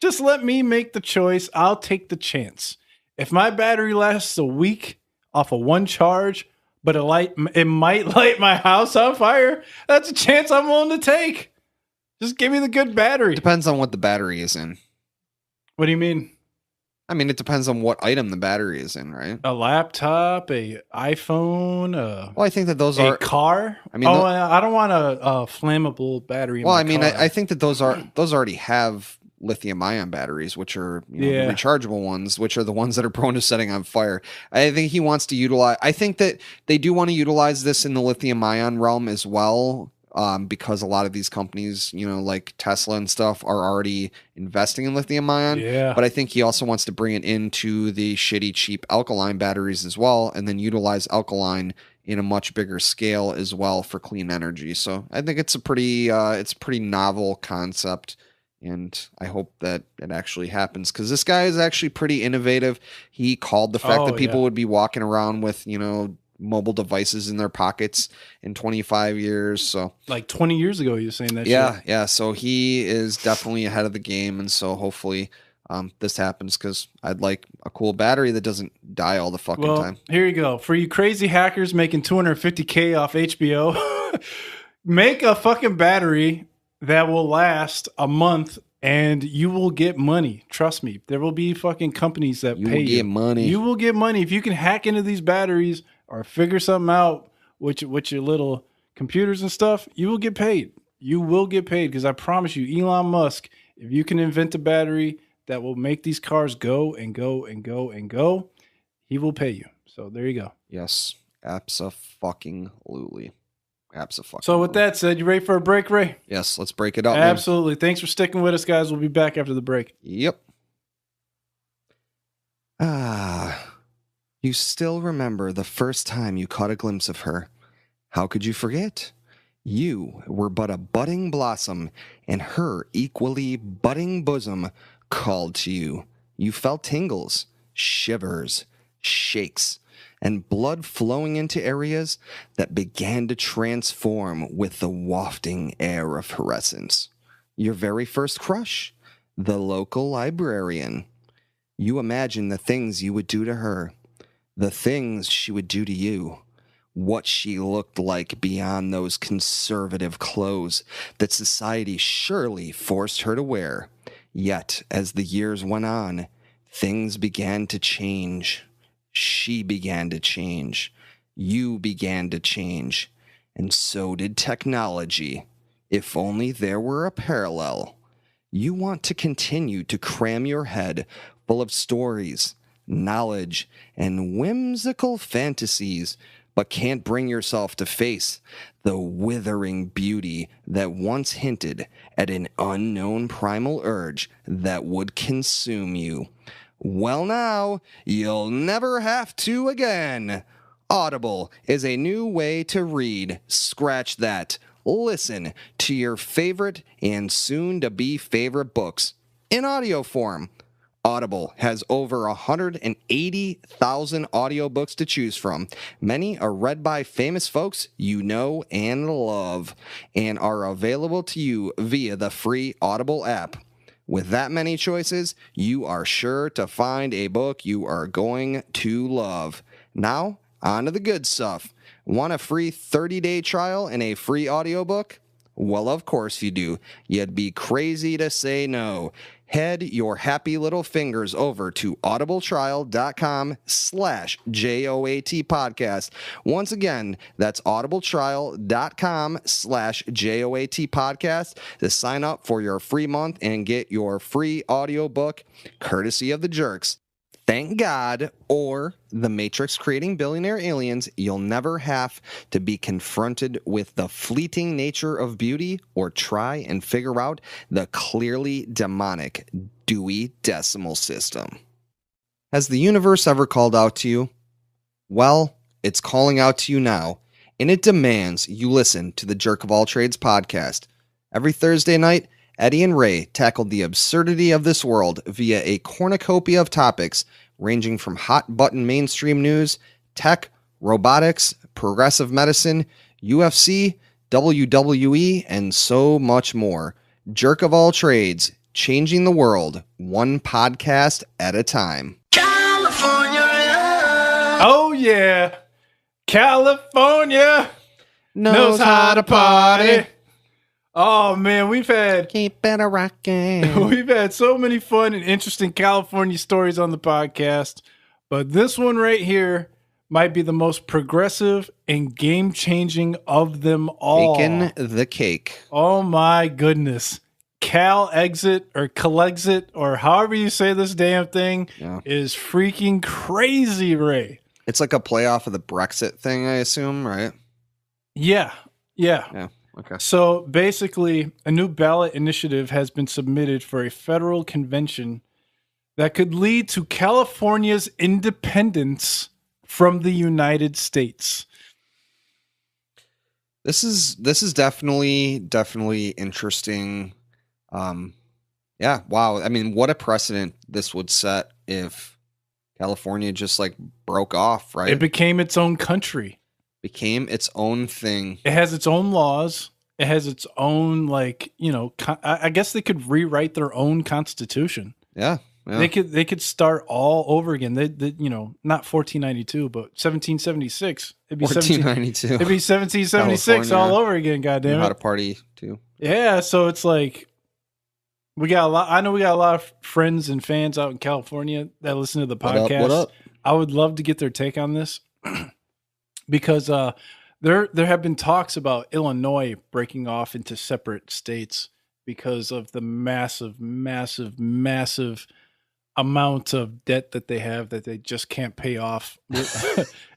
Just let me make the choice. I'll take the chance. If my battery lasts a week off of one charge, but it might light my house on fire, that's a chance I'm willing to take. Just give me the good battery. Depends on what the battery is in. What do you mean? I mean, it depends on what item the battery is in, right? A laptop, a iPhone, well, I think that those are a car. I mean, I don't want a flammable battery. Well, I mean, I think that those already have lithium ion batteries, which are the rechargeable ones, which are the ones that are prone to setting on fire. I think he wants to utilize. I think that they do want to utilize this in the lithium ion realm as well. Because a lot of these companies, you know, like Tesla and stuff, are already investing in lithium ion. Yeah. But I think he also wants to bring it into the shitty, cheap alkaline batteries as well, and then utilize alkaline in a much bigger scale as well for clean energy. So I think it's a pretty novel concept, and I hope that it actually happens because this guy is actually pretty innovative. He called the fact that people would be walking around with, you know, mobile devices in their pockets in 25 years. So Like 20 years ago, you were saying that shit. yeah. So he is definitely ahead of the game. And so hopefully this happens, because I'd like a cool battery that doesn't die all the fucking Well, time. here you go. For you crazy hackers making $250K off HBO, make a fucking battery that will last a month and you will get money. Trust me. There will be fucking companies that pay you. Get money. You will get money. If you can hack into these batteries or figure something out with your little computers and stuff, you will get paid. You will get paid, because I promise you, Elon Musk, if you can invent a battery that will make these cars go and go and go and go, he will pay you. So there you go. Yes, abso-fucking-lutely. Abso-fucking-lutely. So with that said, you ready for a break, Ray? Yes, let's break it up. Absolutely. Man. Thanks for sticking with us, guys. We'll be back after the break. Yep. You still remember the first time you caught a glimpse of her. How could you forget? You were but a budding blossom, and her equally budding bosom called to you. You felt tingles, shivers, shakes, and blood flowing into areas that began to transform with the wafting air of her essence. Your very first crush, the local librarian. You imagined the things you would do to her, the things she would do to you, what she looked like beyond those conservative clothes that society surely forced her to wear. Yet, as the years went on, things began to change. She began to change. You began to change. And so did technology. If only there were a parallel. You want to continue to cram your head full of stories, knowledge, and whimsical fantasies, but can't bring yourself to face the withering beauty that once hinted at an unknown primal urge that would consume you. Well, now, you'll never have to again. Audible is a new way to read. Scratch that. Listen to your favorite and soon-to-be favorite books in audio form. Audible has over 180,000 audiobooks to choose from. Many are read by famous folks you know and love, and are available to you via the free Audible app. With that many choices, you are sure to find a book you are going to love. Now, on to the good stuff. Want a free 30-day trial and a free audiobook? Well, of course you do. You'd be crazy to say no. Head your happy little fingers over to audibletrial.com/JOAT podcast. Once again, that's audibletrial.com/JOAT podcast to sign up for your free month and get your free audiobook courtesy of the jerks. Thank God, or the Matrix creating billionaire aliens, you'll never have to be confronted with the fleeting nature of beauty or try and figure out the clearly demonic Dewey Decimal System. Has the universe ever called out to you? Well, it's calling out to you now, and it demands you listen to the Jerk of All Trades podcast. Every Thursday night, Eddie and Ray tackled the absurdity of this world via a cornucopia of topics ranging from hot-button mainstream news, tech, robotics, progressive medicine, UFC, WWE, and so much more. Jerk of All Trades, changing the world, one podcast at a time. California! Oh, yeah. California knows how to party. Oh man, we've had keep it a rockin'. We've had so many fun and interesting California stories on the podcast, but this one right here might be the most progressive and game-changing of them all. Taking the cake. Oh my goodness. Calexit or Calexit or however you say this damn thing is freaking crazy, Ray. It's like a playoff of the Brexit thing, I assume, right? Yeah. Okay. So basically, a new ballot initiative has been submitted for a federal convention that could lead to California's independence from the United States. This is definitely interesting. Yeah, wow. I mean, what a precedent this would set if California just like broke off, right? It became its own country. Became its own thing. It has its own laws. It has its own, like, I guess they could rewrite their own constitution. Yeah. They could start all over again. They not 1492, but 1776. It'd be 1492. It'd be 1776 all over again. Goddamn it! How to party too. Yeah, so it's like we got a lot. I know we got a lot of friends and fans out in California that listen to the podcast. What up? I would love to get their take on this because there have been talks about Illinois breaking off into separate states because of the massive amount of debt that they have that they just can't pay off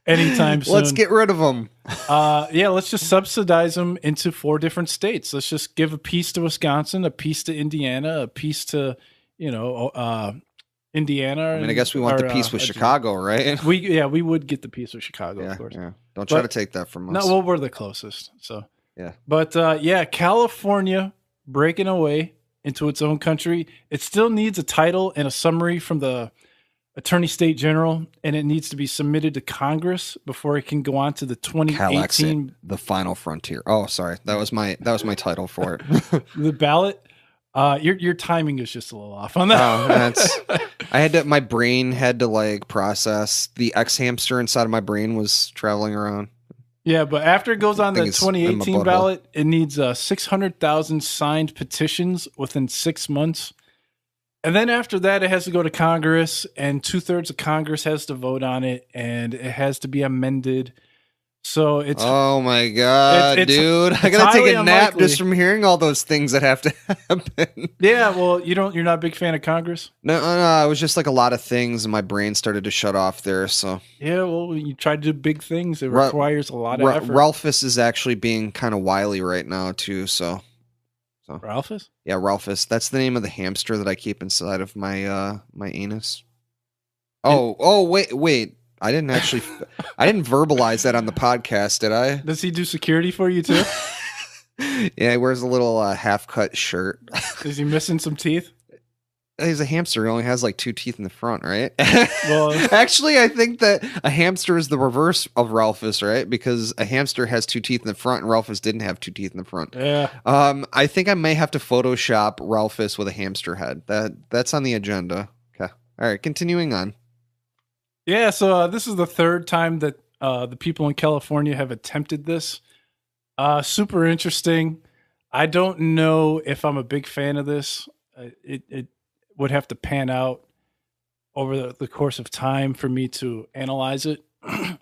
anytime soon. Let's get rid of them. Let's just subsidize them into 4 different states. Let's just give a piece to Wisconsin, a piece to Indiana, a piece to, Indiana. I mean, I guess we want the piece with Chicago, right? We would get the piece with Chicago, of course. Yeah. Don't try to take that from us. No, well, we're the closest. So, yeah. But, California breaking away into its own country. It still needs a title and a summary from the Attorney State General, and it needs to be submitted to Congress before it can go on to the 2018 the Final Frontier. Oh, sorry, that was my title for it. The ballot. Your timing is just a little off on that. My brain had to like process. The X hamster inside of my brain was traveling around. Yeah, but after it goes on the 2018 ballot, it needs 600,000 signed petitions within 6 months. And then after that, it has to go to Congress, and 2/3 of Congress has to vote on it, and it has to be amended. So it's oh my god, dude! I gotta take a nap just from hearing all those things that have to happen. Yeah, well, you're not a big fan of Congress? No, it was just like a lot of things, and my brain started to shut off there. So yeah, well, you try to do big things. It requires a lot of effort. Ralphus is actually being kind of wily right now too. So Ralphus? Yeah, Ralphus. That's the name of the hamster that I keep inside of my my anus. Oh, wait. I didn't verbalize that on the podcast, did I? Does he do security for you too? Yeah, he wears a little half-cut shirt. Is he missing some teeth? He's a hamster. He only has like 2 teeth in the front, right? Well, actually, I think that a hamster is the reverse of Ralphus, right? Because a hamster has 2 teeth in the front, and Ralphus didn't have 2 teeth in the front. Yeah. I think I may have to Photoshop Ralphus with a hamster head. That's on the agenda. Okay. All right. Continuing on. Yeah, so this is the 3rd time that the people in California have attempted this. Super interesting. I don't know if I'm a big fan of this. It would have to pan out over the course of time for me to analyze it,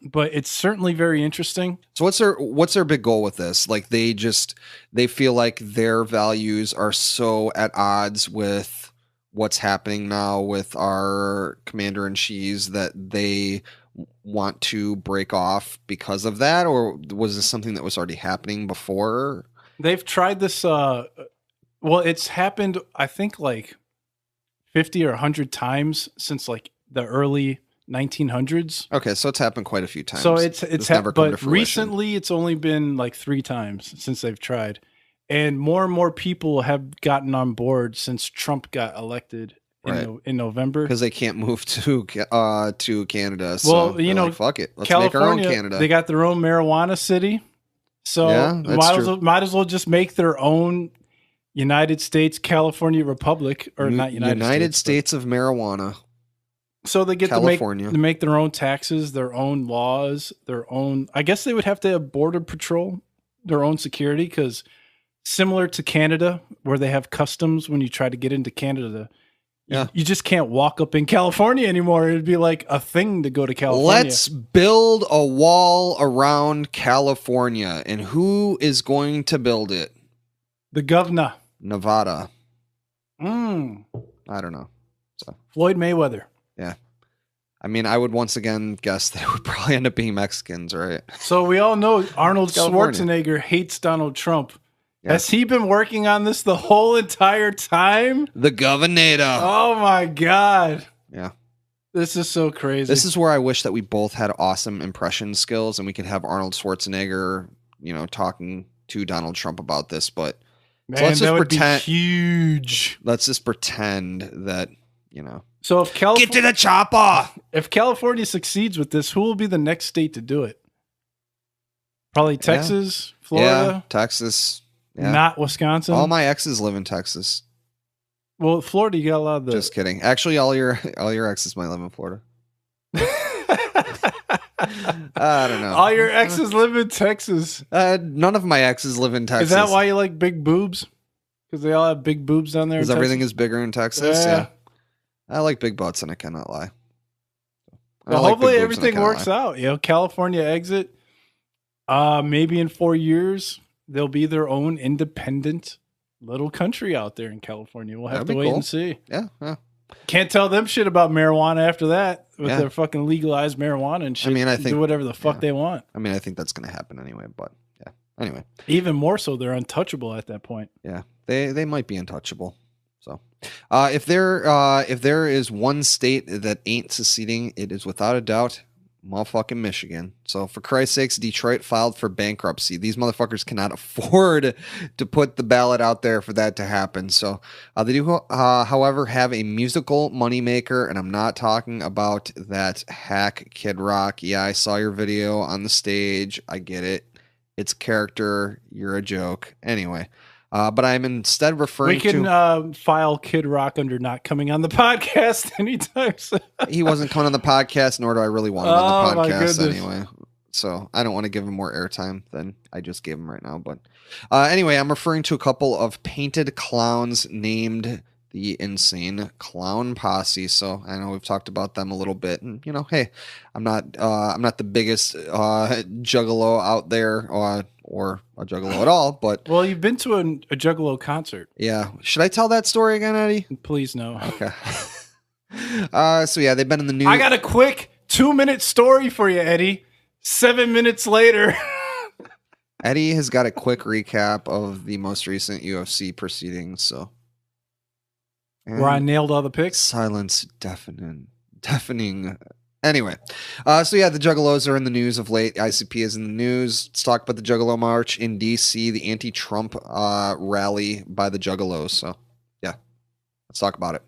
but it's certainly very interesting. So what's their big goal with this? Like they feel like their values are so at odds with what's happening now with our commander-in-chiefs that they want to break off because of that? Or was this something that was already happening before? They've tried this. It's happened, I think, like 50 or 100 times since like the early 1900s. Okay, so it's happened quite a few times. So it's never come to fruition. Recently it's only been like 3 times since they've tried. And more people have gotten on board since Trump got elected in November. Because they can't move to Canada. So like, fuck it. Let's California, make our own Canada. They got their own marijuana city. So yeah, might as well just make their own United States California Republic, or not United States of marijuana. So they get California. to make their own taxes, their own laws, their own. I guess they would have to have border patrol, their own security, because similar to Canada, where they have customs when you try to get into Canada, you just can't walk up in California anymore. It'd be like a thing to go to California. Let's build a wall around California, and who is going to build it? The governor. Nevada. I don't know. So Floyd Mayweather. Yeah. I mean, I would once again guess they would probably end up being Mexicans, right? So we all know Arnold Schwarzenegger hates Donald Trump. Yeah. Has he been working on this the whole entire time? The governor. Oh my God. Yeah. This is so crazy. This is where I wish that we both had awesome impression skills and we could have Arnold Schwarzenegger, talking to Donald Trump about this, but man, let's just pretend be huge. Let's just pretend that, So if California get to the chopper. if California succeeds with this, who will be the next state to do it? Probably Texas, Florida, Texas. Yeah. Not Wisconsin. All my exes live in Texas. Well, Florida, you got a lot of the. Just kidding. Actually, all your exes might live in Florida. I don't know. All your exes live in Texas. None of my exes live in Texas. Is that why you like big boobs? Because they all have big boobs down there. Because everything is bigger in Texas. Yeah. I like big butts, and I cannot lie. Well, hopefully everything works out. California exit. Maybe in 4 years they'll be their own independent little country out there in California. We'll have to wait and see. Yeah. Can't tell them shit about marijuana after that with their fucking legalized marijuana and shit. I mean, I think do whatever the fuck they want. I mean, I think that's going to happen anyway, but yeah. Anyway. Even more so, they're untouchable at that point. Yeah. They might be untouchable. So, if there is one state that ain't seceding, it is without a doubt motherfucking Michigan. So for Christ's sakes, Detroit filed for bankruptcy. These motherfuckers cannot afford to put the ballot out there for that to happen. So they do, however, have a musical moneymaker, and I'm not talking about that hack Kid Rock. Yeah, I saw your video on the stage. I get it. It's character. You're a joke. Anyway. But I'm instead referring to... We can file Kid Rock under not coming on the podcast anytime soon. He wasn't coming on the podcast, nor do I really want him on the podcast anyway. So I don't want to give him more airtime than I just gave him right now. But anyway, I'm referring to a couple of painted clowns named the Insane Clown Posse. So I know we've talked about them a little bit. And, hey, I'm not the biggest juggalo out there or a juggalo at all, but... Well, you've been to a juggalo concert. Yeah. Should I tell that story again, Eddie? Please, no. Okay. So yeah, they've been in the news. I got a quick 2-minute story for you, Eddie. 7 minutes later. Eddie has got a quick recap of the most recent UFC proceedings, so... Where I nailed all the picks? Silence deafening. Anyway, so yeah, the Juggalos are in the news of late. ICP is in the news. Let's talk about the Juggalo March in D.C., the anti-Trump rally by the Juggalos. So, yeah, let's talk about it.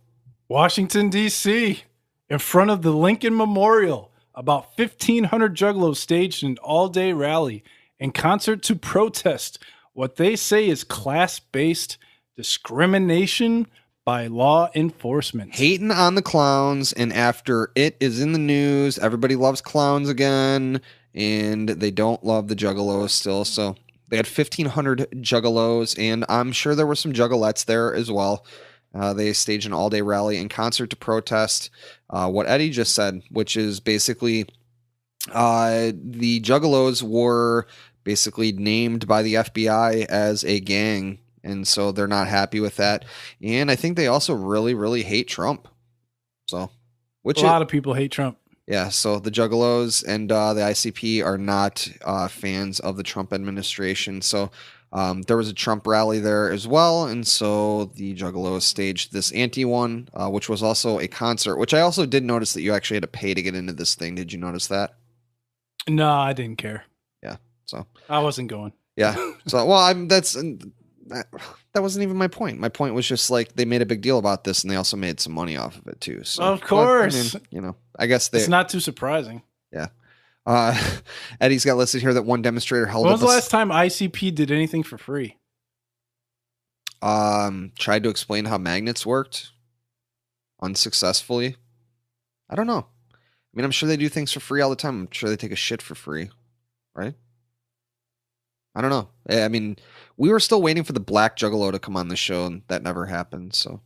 Washington, D.C., in front of the Lincoln Memorial, about 1,500 Juggalos staged an all-day rally in concert to protest what they say is class-based discrimination by law enforcement. Hating on the clowns, and after it is in the news, everybody loves clowns again, and they don't love the Juggalos still. So they had 1,500 Juggalos, and I'm sure there were some Juggalettes there as well. They staged an all-day rally in concert to protest what Eddie just said, which is basically the Juggalos were basically named by the FBI as a gang. And so they're not happy with that. And I think they also really, really hate Trump. So, a lot of people hate Trump. Yeah. So the Juggalos and the ICP are not fans of the Trump administration. So there was a Trump rally there as well. And so the Juggalos staged this one, which was also a concert, which I also did notice that you actually had to pay to get into this thing. Did you notice that? No, I didn't care. Yeah. So I wasn't going. Yeah. So, well, that wasn't even my point. My point was just like they made a big deal about this, and they also made some money off of it too. So of course, I guess it's not too surprising. Yeah. Eddie's got listed here that one demonstrator held. When was the last time ICP did anything for free? Tried to explain how magnets worked unsuccessfully. I don't know. I mean, I'm sure they do things for free all the time. I'm sure they take a shit for free, right? I don't know. I mean, we were still waiting for the Black Juggalo to come on the show, and that never happened. So,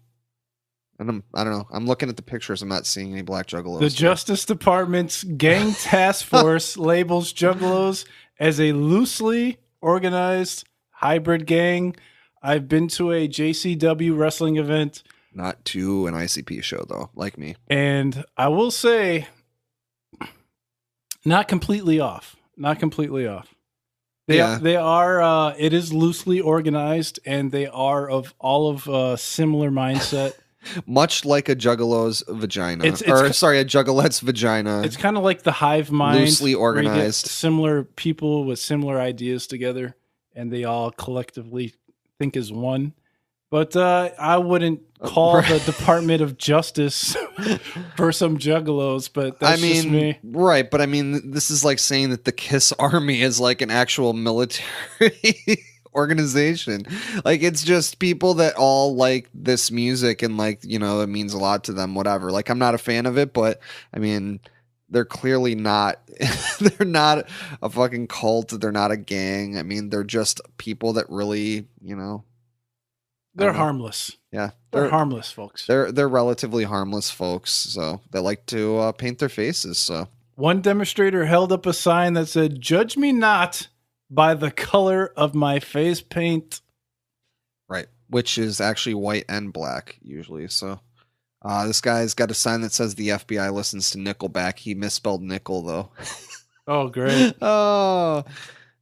and I don't know. I'm looking at the pictures. I'm not seeing any Black Juggalos. The Justice Department's Gang Task Force labels Juggalos as a loosely organized hybrid gang. I've been to a JCW wrestling event. Not to an ICP show, though, like me. And I will say, not completely off. Not completely off. They are. It is loosely organized, and they are of all of similar mindset. Much like a Juggalo's vagina, a Juggalette's vagina. It's kind of like the hive mind, loosely organized. Similar people with similar ideas together, and they all collectively think as one. But I wouldn't call the Department of Justice for some juggalos, but that's just me. right, but I mean, this is like saying that the Kiss Army is like an actual military organization. Like, it's just people that all like this music and like, it means a lot to them, whatever. Like, I'm not a fan of it, but I mean, they're clearly not, they're not a fucking cult. They're not a gang. I mean, they're just people that really, They're harmless. Yeah, they're harmless folks. They're relatively harmless folks, so they like to paint their faces. So one demonstrator held up a sign that said, "Judge me not by the color of my face paint." Right, which is actually white and black usually. So this guy's got a sign that says the FBI listens to Nickelback. He misspelled nickel though. Oh, great. Oh.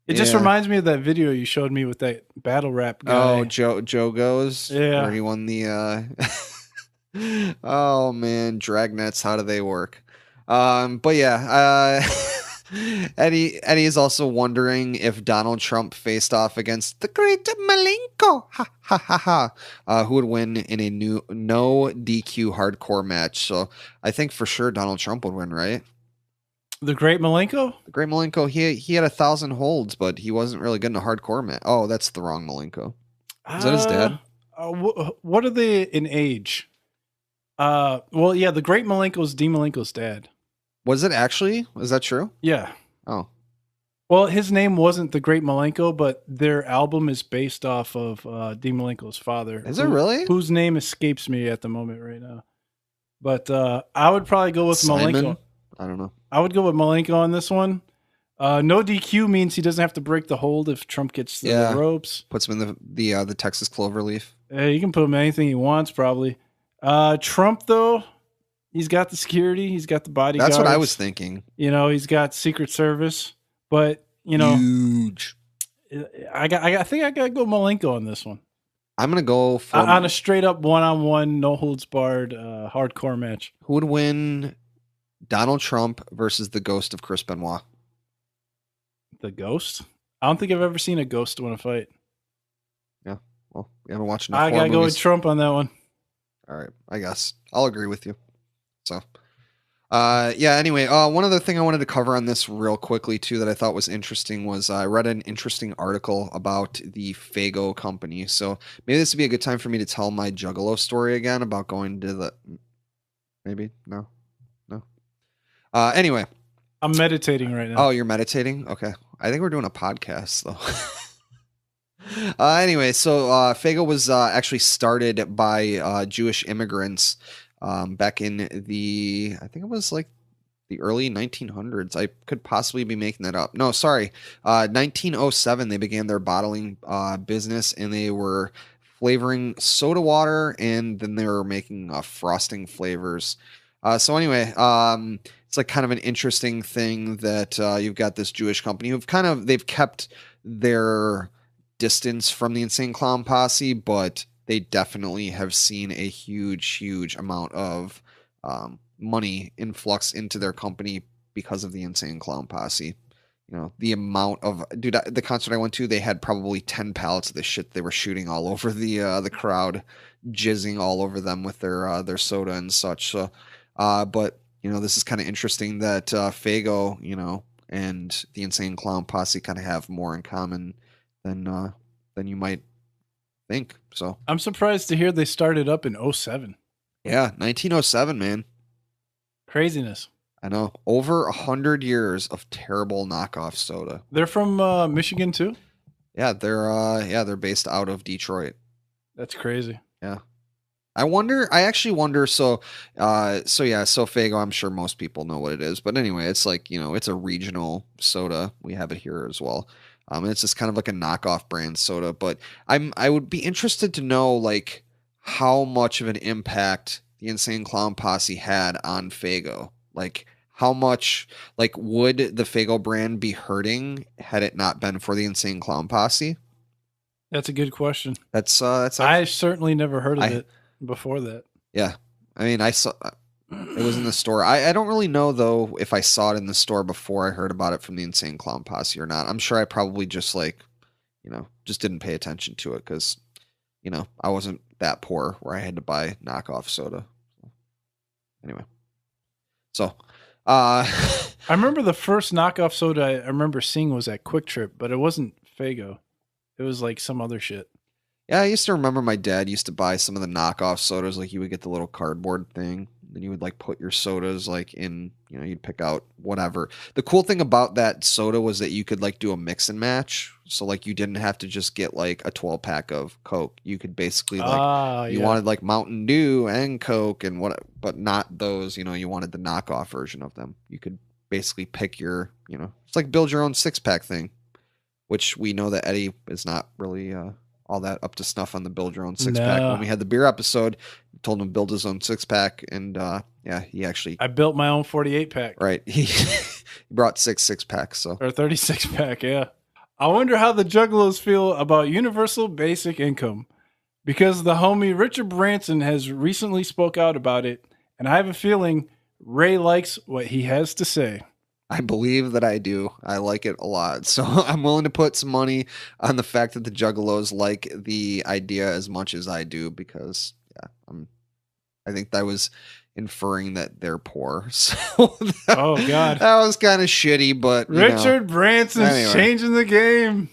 It just reminds me of that video you showed me with that battle rap guy. Oh, Joe goes. Yeah. Where he won the oh man, dragnets, how do they work? But yeah, Eddie is also wondering if Donald Trump faced off against the great Malenko, who would win in a no DQ hardcore match. So I think for sure Donald Trump would win, right? The Great Malenko? The Great Malenko, he had 1,000 holds, but he wasn't really good in a hardcore match. Oh, that's the wrong Malenko. Is that his dad? What are they in age? Well, yeah, the Great Malenko's Dean Malenko's dad. Was it actually? Is that true? Yeah. Oh. Well, his name wasn't the Great Malenko, but their album is based off of Dean Malenko's father. Is it really? Whose name escapes me at the moment right now. But I would probably go with Malenko. I don't know. I would go with Malenko on this one. No DQ means he doesn't have to break the hold if Trump gets the ropes. Puts him in the Texas Cloverleaf. You can put him in anything he wants, probably. Trump, though, he's got the security. He's got the bodyguards. That's what I was thinking. He's got Secret Service. But, huge. I think I got to go Malenko on this one. I'm going to go for... on a straight-up one-on-one, no-holds-barred hardcore match. Who would win... Donald Trump versus the ghost of Chris Benoit. The ghost? I don't think I've ever seen a ghost win a fight. Yeah, well, you haven't watched enough I gotta go with Trump on that one. All right, I guess I'll agree with you. So, yeah. Anyway, one other thing I wanted to cover on this real quickly too that I thought was interesting was I read an interesting article about the Faygo company. So maybe this would be a good time for me to tell my Juggalo story again about going to the. Maybe no. Anyway, I'm meditating right now. Oh, you're meditating? Okay. I think we're doing a podcast though. Anyway, so Faygo was actually started by Jewish immigrants back in I think it was like the early 1900s. I could possibly be making that up. No, sorry. 1907, they began their bottling business, and they were flavoring soda water, and then they were making frosting flavors. So anyway, it's like kind of an interesting thing that you've got this Jewish company they've kept their distance from the Insane Clown Posse, but they definitely have seen a huge amount of money influx into their company because of the Insane Clown Posse. The amount of the concert I went to, they had probably 10 pallets of this shit they were shooting all over the crowd, jizzing all over them with their soda and such. So, but this is kind of interesting that Faygo, and the Insane Clown Posse kind of have more in common than you might think. So I'm surprised to hear they started up in 07. Yeah, 1907, man. Craziness. I know. Over 100 years of terrible knockoff soda. They're from Michigan too? Yeah, they're based out of Detroit. That's crazy. Yeah. I actually wonder, so Faygo, I'm sure most people know what it is, but anyway, it's like, it's a regional soda. We have it here as well. And it's just kind of like a knockoff brand soda, but I would be interested to know like how much of an impact the Insane Clown Posse had on Faygo. Like how much, like would the Faygo brand be hurting had it not been for the Insane Clown Posse? That's a good question. That's I certainly never heard of it before that. Yeah. I mean, I saw it was in the store. I don't really know though if I saw it in the store before I heard about it from the Insane Clown Posse or not. I'm sure I probably just just didn't pay attention to it because, I wasn't that poor where I had to buy knockoff soda. Anyway, so uh, I remember the first knockoff soda I remember seeing was at Quick Trip, but it wasn't Fago. It was like some other shit. yeah, I used to remember my dad used to buy some of the knockoff sodas. Like, you would get the little cardboard thing, then you would like put your sodas like in, you'd pick out whatever. The cool thing about that soda was that you could like do a mix and match. So like, you didn't have to just get like a 12-pack of Coke. You could basically like, you wanted like Mountain Dew and Coke and what, but not those, you wanted the knockoff version of them. You could basically pick your, it's like build your own 6-pack thing, which we know that Eddie is not really, all that up to snuff on the build your own 6-pack. No. When we had the beer episode, told him to build his own 6-pack, and yeah, he actually I built my own 48-pack. Right. He brought 6-packs, so or 36-pack, yeah. I wonder how the Juggalos feel about universal basic income, because the homie Richard Branson has recently spoke out about it, and I have a feeling Ray likes what he has to say. I believe that I do. I like it a lot. So I'm willing to put some money on the fact that the Juggalos like the idea as much as I do, because I think that was inferring that they're poor. So oh God, that was kind of shitty. But Richard Branson's changing the game.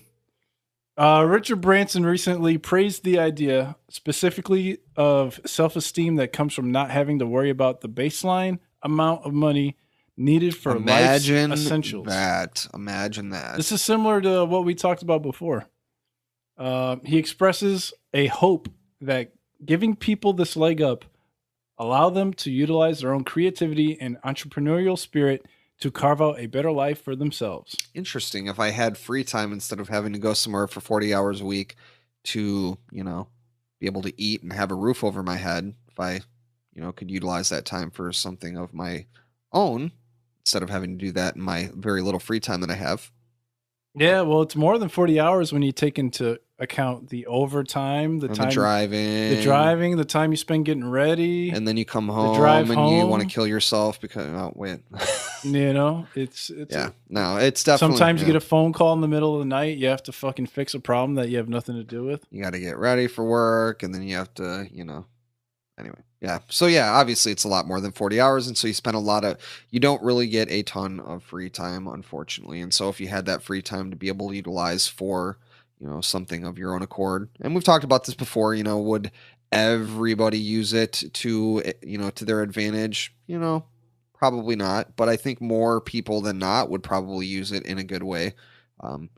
Richard Branson recently praised the idea specifically of self-esteem that comes from not having to worry about the baseline amount of money needed for life's essentials. Imagine that. This is similar to what we talked about before. He expresses a hope that giving people this leg up allow them to utilize their own creativity and entrepreneurial spirit to carve out a better life for themselves. Interesting. If I had free time instead of having to go somewhere for 40 hours a week to, be able to eat and have a roof over my head, if I, could utilize that time for something of my own, instead of having to do that in my very little free time that I have. Yeah, well, it's more than 40 hours when you take into account the overtime, the driving, the time you spend getting ready. And then you come home you want to kill yourself because, it's yeah, no, it's definitely. Sometimes you get a phone call in the middle of the night. You have to fucking fix a problem that you have nothing to do with. You got to get ready for work, and then you have to, anyway. Yeah. So yeah, obviously it's a lot more than 40 hours. And so you don't really get a ton of free time, unfortunately. And so if you had that free time to be able to utilize for, something of your own accord, and we've talked about this before, would everybody use it to, to their advantage? Probably not. But I think more people than not would probably use it in a good way.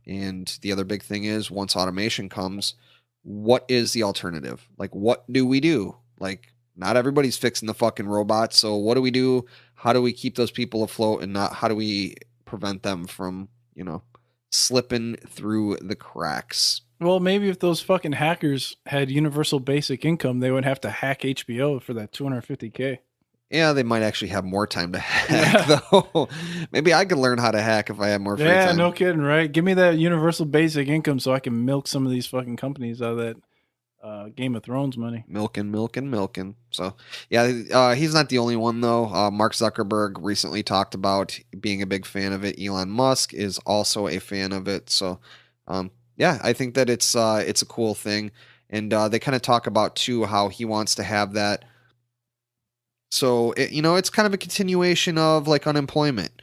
And the other big thing is, once automation comes, what is the alternative? Like, what do we do? Like, not everybody's fixing the fucking robots. So what do we do? How do we keep those people afloat, and how do we prevent them from, slipping through the cracks? Well, maybe if those fucking hackers had universal basic income, they would have to hack HBO for that $250K. Yeah, they might actually have more time to hack, though. Maybe I could learn how to hack if I had more free time. Yeah, no kidding, right? Give me that universal basic income so I can milk some of these fucking companies out of that Game of Thrones money. Milking. So, yeah, he's not the only one, though. Mark Zuckerberg recently talked about being a big fan of it. Elon Musk is also a fan of it. So, yeah, I think that it's a cool thing. And they kind of talk about, too, how he wants to have that. So, it's kind of a continuation of, like, unemployment.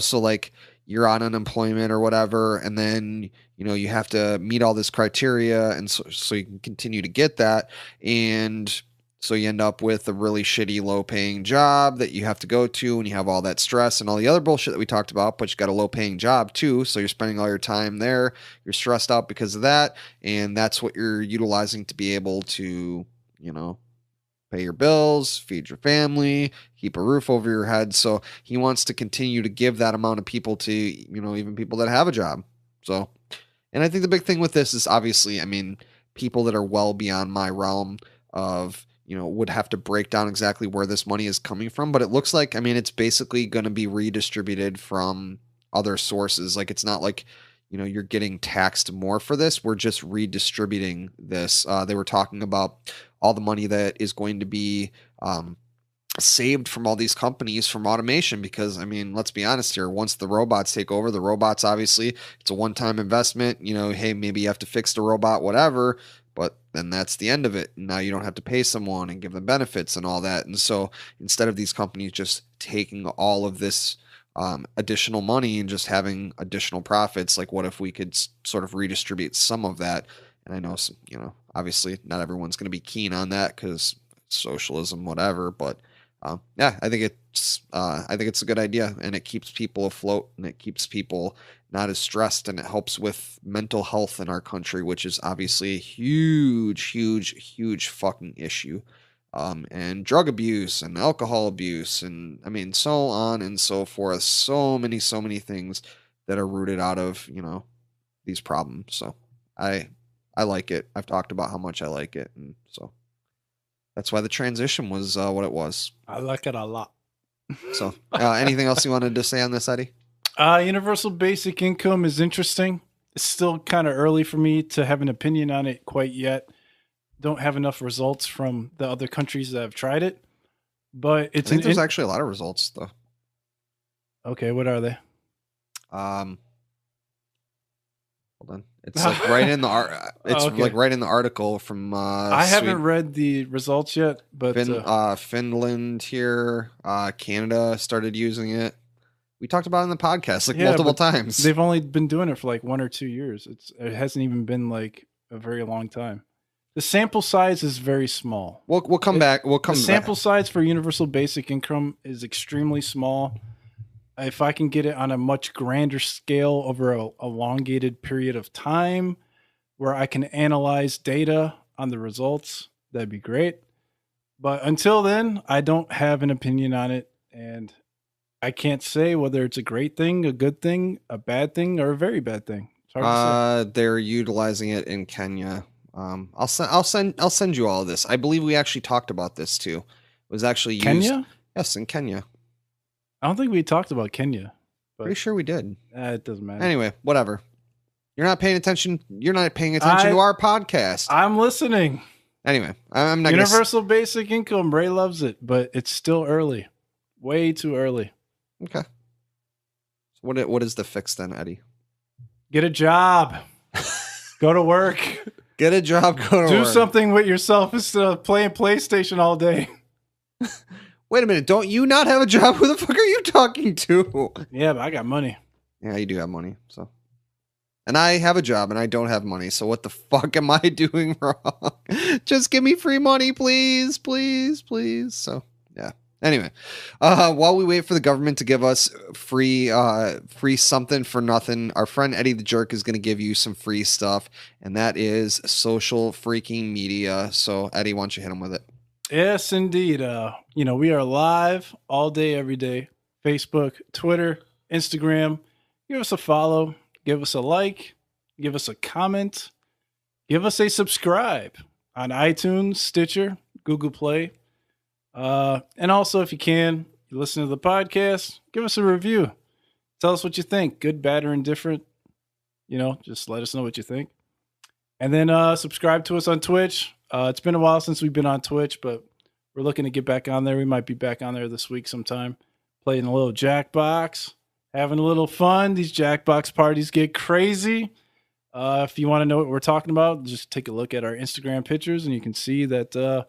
So, like, you're on unemployment or whatever, and then, you have to meet all this criteria, and so you can continue to get that. And so you end up with a really shitty, low-paying job that you have to go to, and you have all that stress and all the other bullshit that we talked about, but you got a low-paying job, too, so you're spending all your time there. You're stressed out because of that, and that's what you're utilizing to be able to, pay your bills, feed your family, keep a roof over your head. So he wants to continue to give that amount of people to, even people that have a job. So, and I think the big thing with this is, obviously, people that are well beyond my realm of, would have to break down exactly where this money is coming from. But it looks like, it's basically going to be redistributed from other sources. Like, it's not like, you're getting taxed more for this. We're just redistributing this. They were talking about all the money that is going to be saved from all these companies from automation, because, let's be honest here. Once the robots take over, the robots, obviously, it's a one-time investment. Hey, maybe you have to fix the robot, whatever. But then that's the end of it. Now you don't have to pay someone and give them benefits and all that. And so instead of these companies just taking all of this additional money and just having additional profits, like what if we could sort of redistribute some of that? And I know, obviously not everyone's going to be keen on that because socialism, whatever. But yeah, I think it's a good idea, and it keeps people afloat, and it keeps people not as stressed, and it helps with mental health in our country, which is obviously a huge fucking issue. And drug abuse and alcohol abuse, and I mean, so on and so forth. So many things that are rooted out of, these problems. So I like it. I've talked about how much I like it. And so that's why the transition was what it was. I like it a lot. So anything else you wanted to say on this, Eddie? Universal basic income is interesting. It's still kind of early for me to have an opinion on it quite yet. Don't have enough results from the other countries that have tried it, but I think there's actually a lot of results though. Okay, what are they? Hold on, it's like right in the it's like right in the article from. I haven't read the results yet, but Finland here, Canada started using it. We talked about it in the podcast multiple times. They've only been doing it for like 1 or 2 years. It hasn't even been like a very long time. The sample size is very small. We'll come back. The sample size for universal basic income is extremely small. If I can get it on a much grander scale over a elongated period of time where I can analyze data on the results, that'd be great. But until then, I don't have an opinion on it, and I can't say whether it's a great thing, a good thing, a bad thing, or a very bad thing. It's hard to say. They're utilizing it in Kenya. I'll send you all of this. I believe we actually talked about this too. It was actually used. Kenya? Yes, in Kenya. I don't think we talked about Kenya. But pretty sure we did. It doesn't matter. Anyway, whatever. You're not paying attention. You're not paying attention to our podcast. I'm listening. Anyway, I'm not. Universal basic income. Ray loves it, but it's still early. Way too early. Okay. So what is the fix then, Eddie? Get a job. Go to work. Get a job. Go to work. Do something with yourself instead of playing PlayStation all day. Wait a minute. Don't you not have a job? Who the fuck are you talking to? Yeah, but I got money. Yeah, you do have money. So, and I have a job and I don't have money. So what the fuck am I doing wrong? Just give me free money, please, please, please. So yeah. Anyway, while we wait for the government to give us free something for nothing, our friend Eddie the Jerk is going to give you some free stuff, and that is social freaking media. So Eddie, why don't you hit him with it? Yes, indeed. We are live all day, every day. Facebook, Twitter, Instagram. Give us a follow. Give us a like. Give us a comment. Give us a subscribe on iTunes, Stitcher, Google Play. And also, if you can, you listen to the podcast, give us a review. Tell us what you think. Good, bad, or indifferent. Just let us know what you think. And then subscribe to us on Twitch. It's been a while since we've been on Twitch, but we're looking to get back on there. We might be back on there this week sometime. Playing a little Jackbox, having a little fun. These Jackbox parties get crazy. If you want to know what we're talking about, just take a look at our Instagram pictures, and you can see that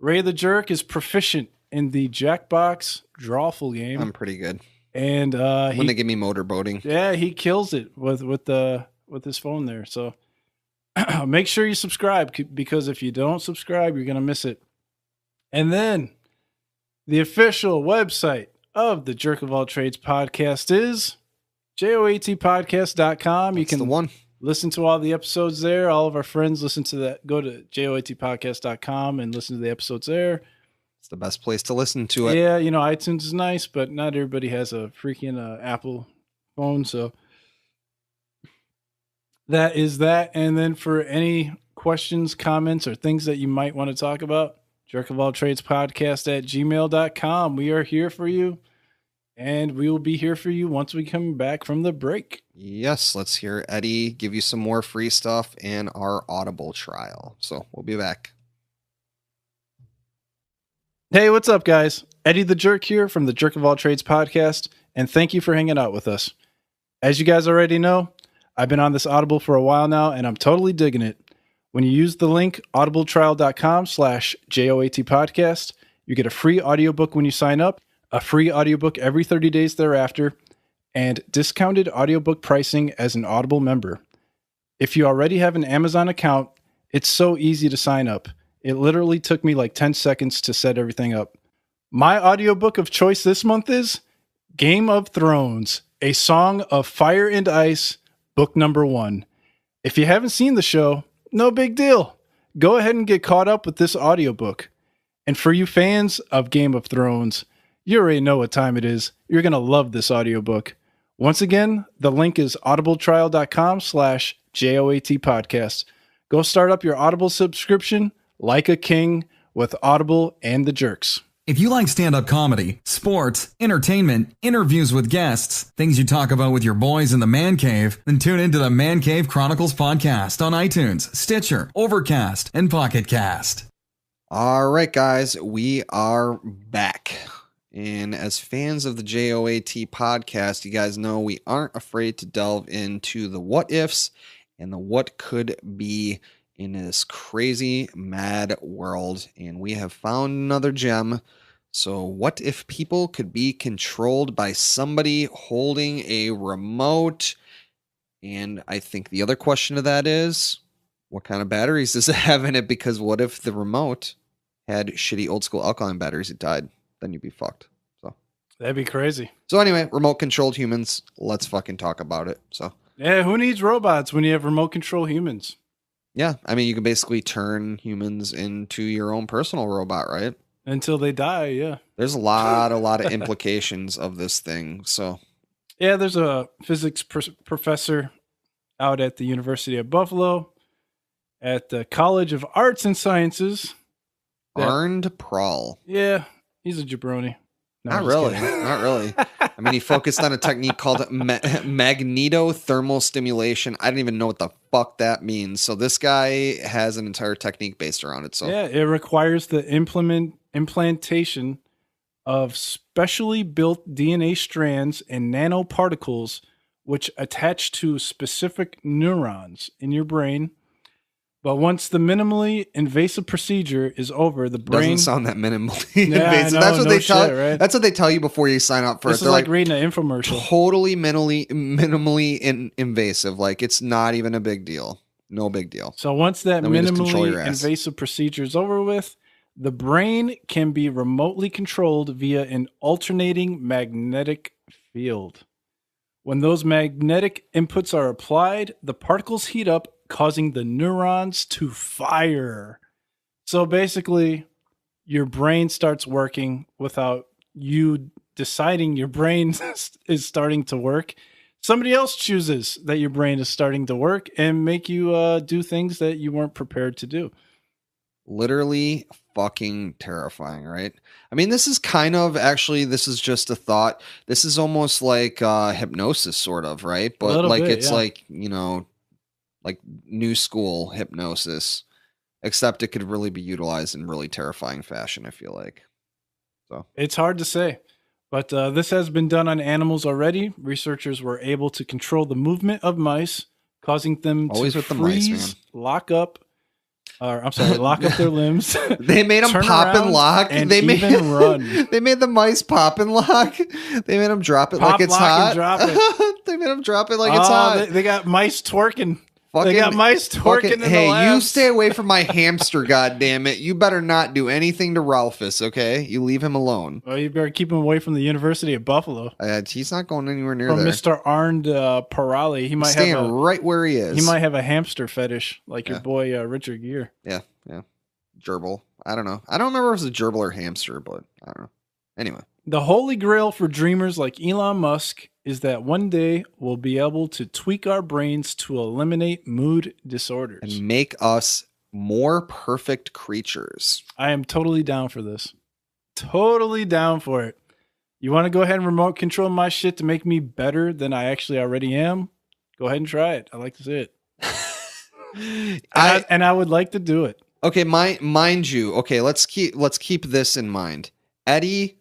Ray the Jerk is proficient in the Jackbox drawful game. I'm pretty good. And when they give me motorboating. Yeah, he kills it with his phone there. So make sure you subscribe, because if you don't subscribe, you're going to miss it. And then the official website of the Jerk of All Trades podcast is joatpodcast.com. You can the one. Listen to all the episodes there. All of our friends listen to that. Go to joatpodcast.com and listen to the episodes there. It's the best place to listen to it. Yeah, iTunes is nice, but not everybody has a freaking Apple phone. So that is that. And then for any questions, comments, or things that you might want to talk about, jerkofalltradespodcast@gmail.com. We are here for you. And we will be here for you once we come back from the break. Yes, let's hear Eddie give you some more free stuff and our Audible trial. So we'll be back. Hey, what's up, guys? Eddie the Jerk here from the Jerk of All Trades podcast, and thank you for hanging out with us. As you guys already know, I've been on this Audible for a while now, and I'm totally digging it. When you use the link audibletrial.com/JOAT podcast, you get a free audiobook when you sign up, a free audiobook every 30 days thereafter, and discounted audiobook pricing as an Audible member. If you already have an Amazon account, it's so easy to sign up. It literally took me like 10 seconds to set everything up. My audiobook of choice this month is Game of Thrones, A Song of Fire and Ice, book number 1. If you haven't seen the show, no big deal. Go ahead and get caught up with this audiobook. And for you fans of Game of Thrones, you already know what time it is. You're going to love this audiobook. Once again, the link is audibletrial.com/JOAT podcast. Go start up your Audible subscription like a king with Audible and the Jerks. If you like stand-up comedy, sports, entertainment, interviews with guests, things you talk about with your boys in the man cave, then tune into the Man Cave Chronicles podcast on iTunes, Stitcher, Overcast, and Pocket Cast. All right, guys, we are back. And as fans of the JOAT podcast, you guys know we aren't afraid to delve into the what ifs and the what could be in this crazy, mad world. And we have found another gem. So what if people could be controlled by somebody holding a remote? And I think the other question to that is, what kind of batteries does it have in it? Because what if the remote had shitty old school alkaline batteries that died? Then you'd be fucked. So that'd be crazy. So anyway, remote controlled humans. Let's fucking talk about it. So yeah, who needs robots when you have remote control humans? Yeah, I mean, you can basically turn humans into your own personal robot, right? Until they die, yeah. There's a lot of implications of this thing. So yeah, there's a physics professor out at the University of Buffalo at the College of Arts and Sciences. Arnd Prawl. Yeah, he's a jabroni. No, Not really. Not really. I mean, he focused on a technique called magnetothermal stimulation. I don't even know what the fuck that means. So this guy has an entire technique based around it. So yeah, it requires the implantation of specially built DNA strands and nanoparticles which attach to specific neurons in your brain. But once the minimally invasive procedure is over, the brain doesn't sound that minimally invasive. That's what they tell. Right? That's what they tell you before you sign up for this it. They're like reading an infomercial. Totally minimally invasive. Like it's not even a big deal. No big deal. So once that minimally invasive procedure is over with, the brain can be remotely controlled via an alternating magnetic field. When those magnetic inputs are applied, the particles heat up, causing the neurons to fire. So basically, your brain starts working without you deciding your brain is starting to work. Somebody else chooses that your brain is starting to work and make you do things that you weren't prepared to do. Literally fucking terrifying, right? I mean, this is kind of actually, this is just a thought. This is almost like hypnosis, sort of, right? But like, it's like, you know, like new school hypnosis, except it could really be utilized in really terrifying fashion, I feel like. So it's hard to say, but this has been done on animals already. Researchers were able to control the movement of mice, causing them to freeze, lock up their limbs. They made them pop and lock. They made run. They made the mice pop and lock. They made them drop it like it's hot. They made them drop it like it's hot. They got mice twerking. They got mice twerking in the labs. You stay away from my hamster, goddammit. You better not do anything to Ralphus, okay? You leave him alone. Well, you better keep him away from the University of Buffalo. He's not going anywhere near from there. Mr. Arnd Parali. He might staying right where he is. He might have a hamster fetish, like your boy Richard Gere. Yeah. Gerbil. I don't know. I don't remember if it was a gerbil or hamster, but I don't know. Anyway. The holy grail for dreamers like Elon Musk is that one day we'll be able to tweak our brains to eliminate mood disorders. And make us more perfect creatures. I am totally down for this. Totally down for it. You want to go ahead and remote control my shit to make me better than I actually already am? Go ahead and try it. I like to see it. I would like to do it. Okay, mind you. Okay, let's keep this in mind. Eddie,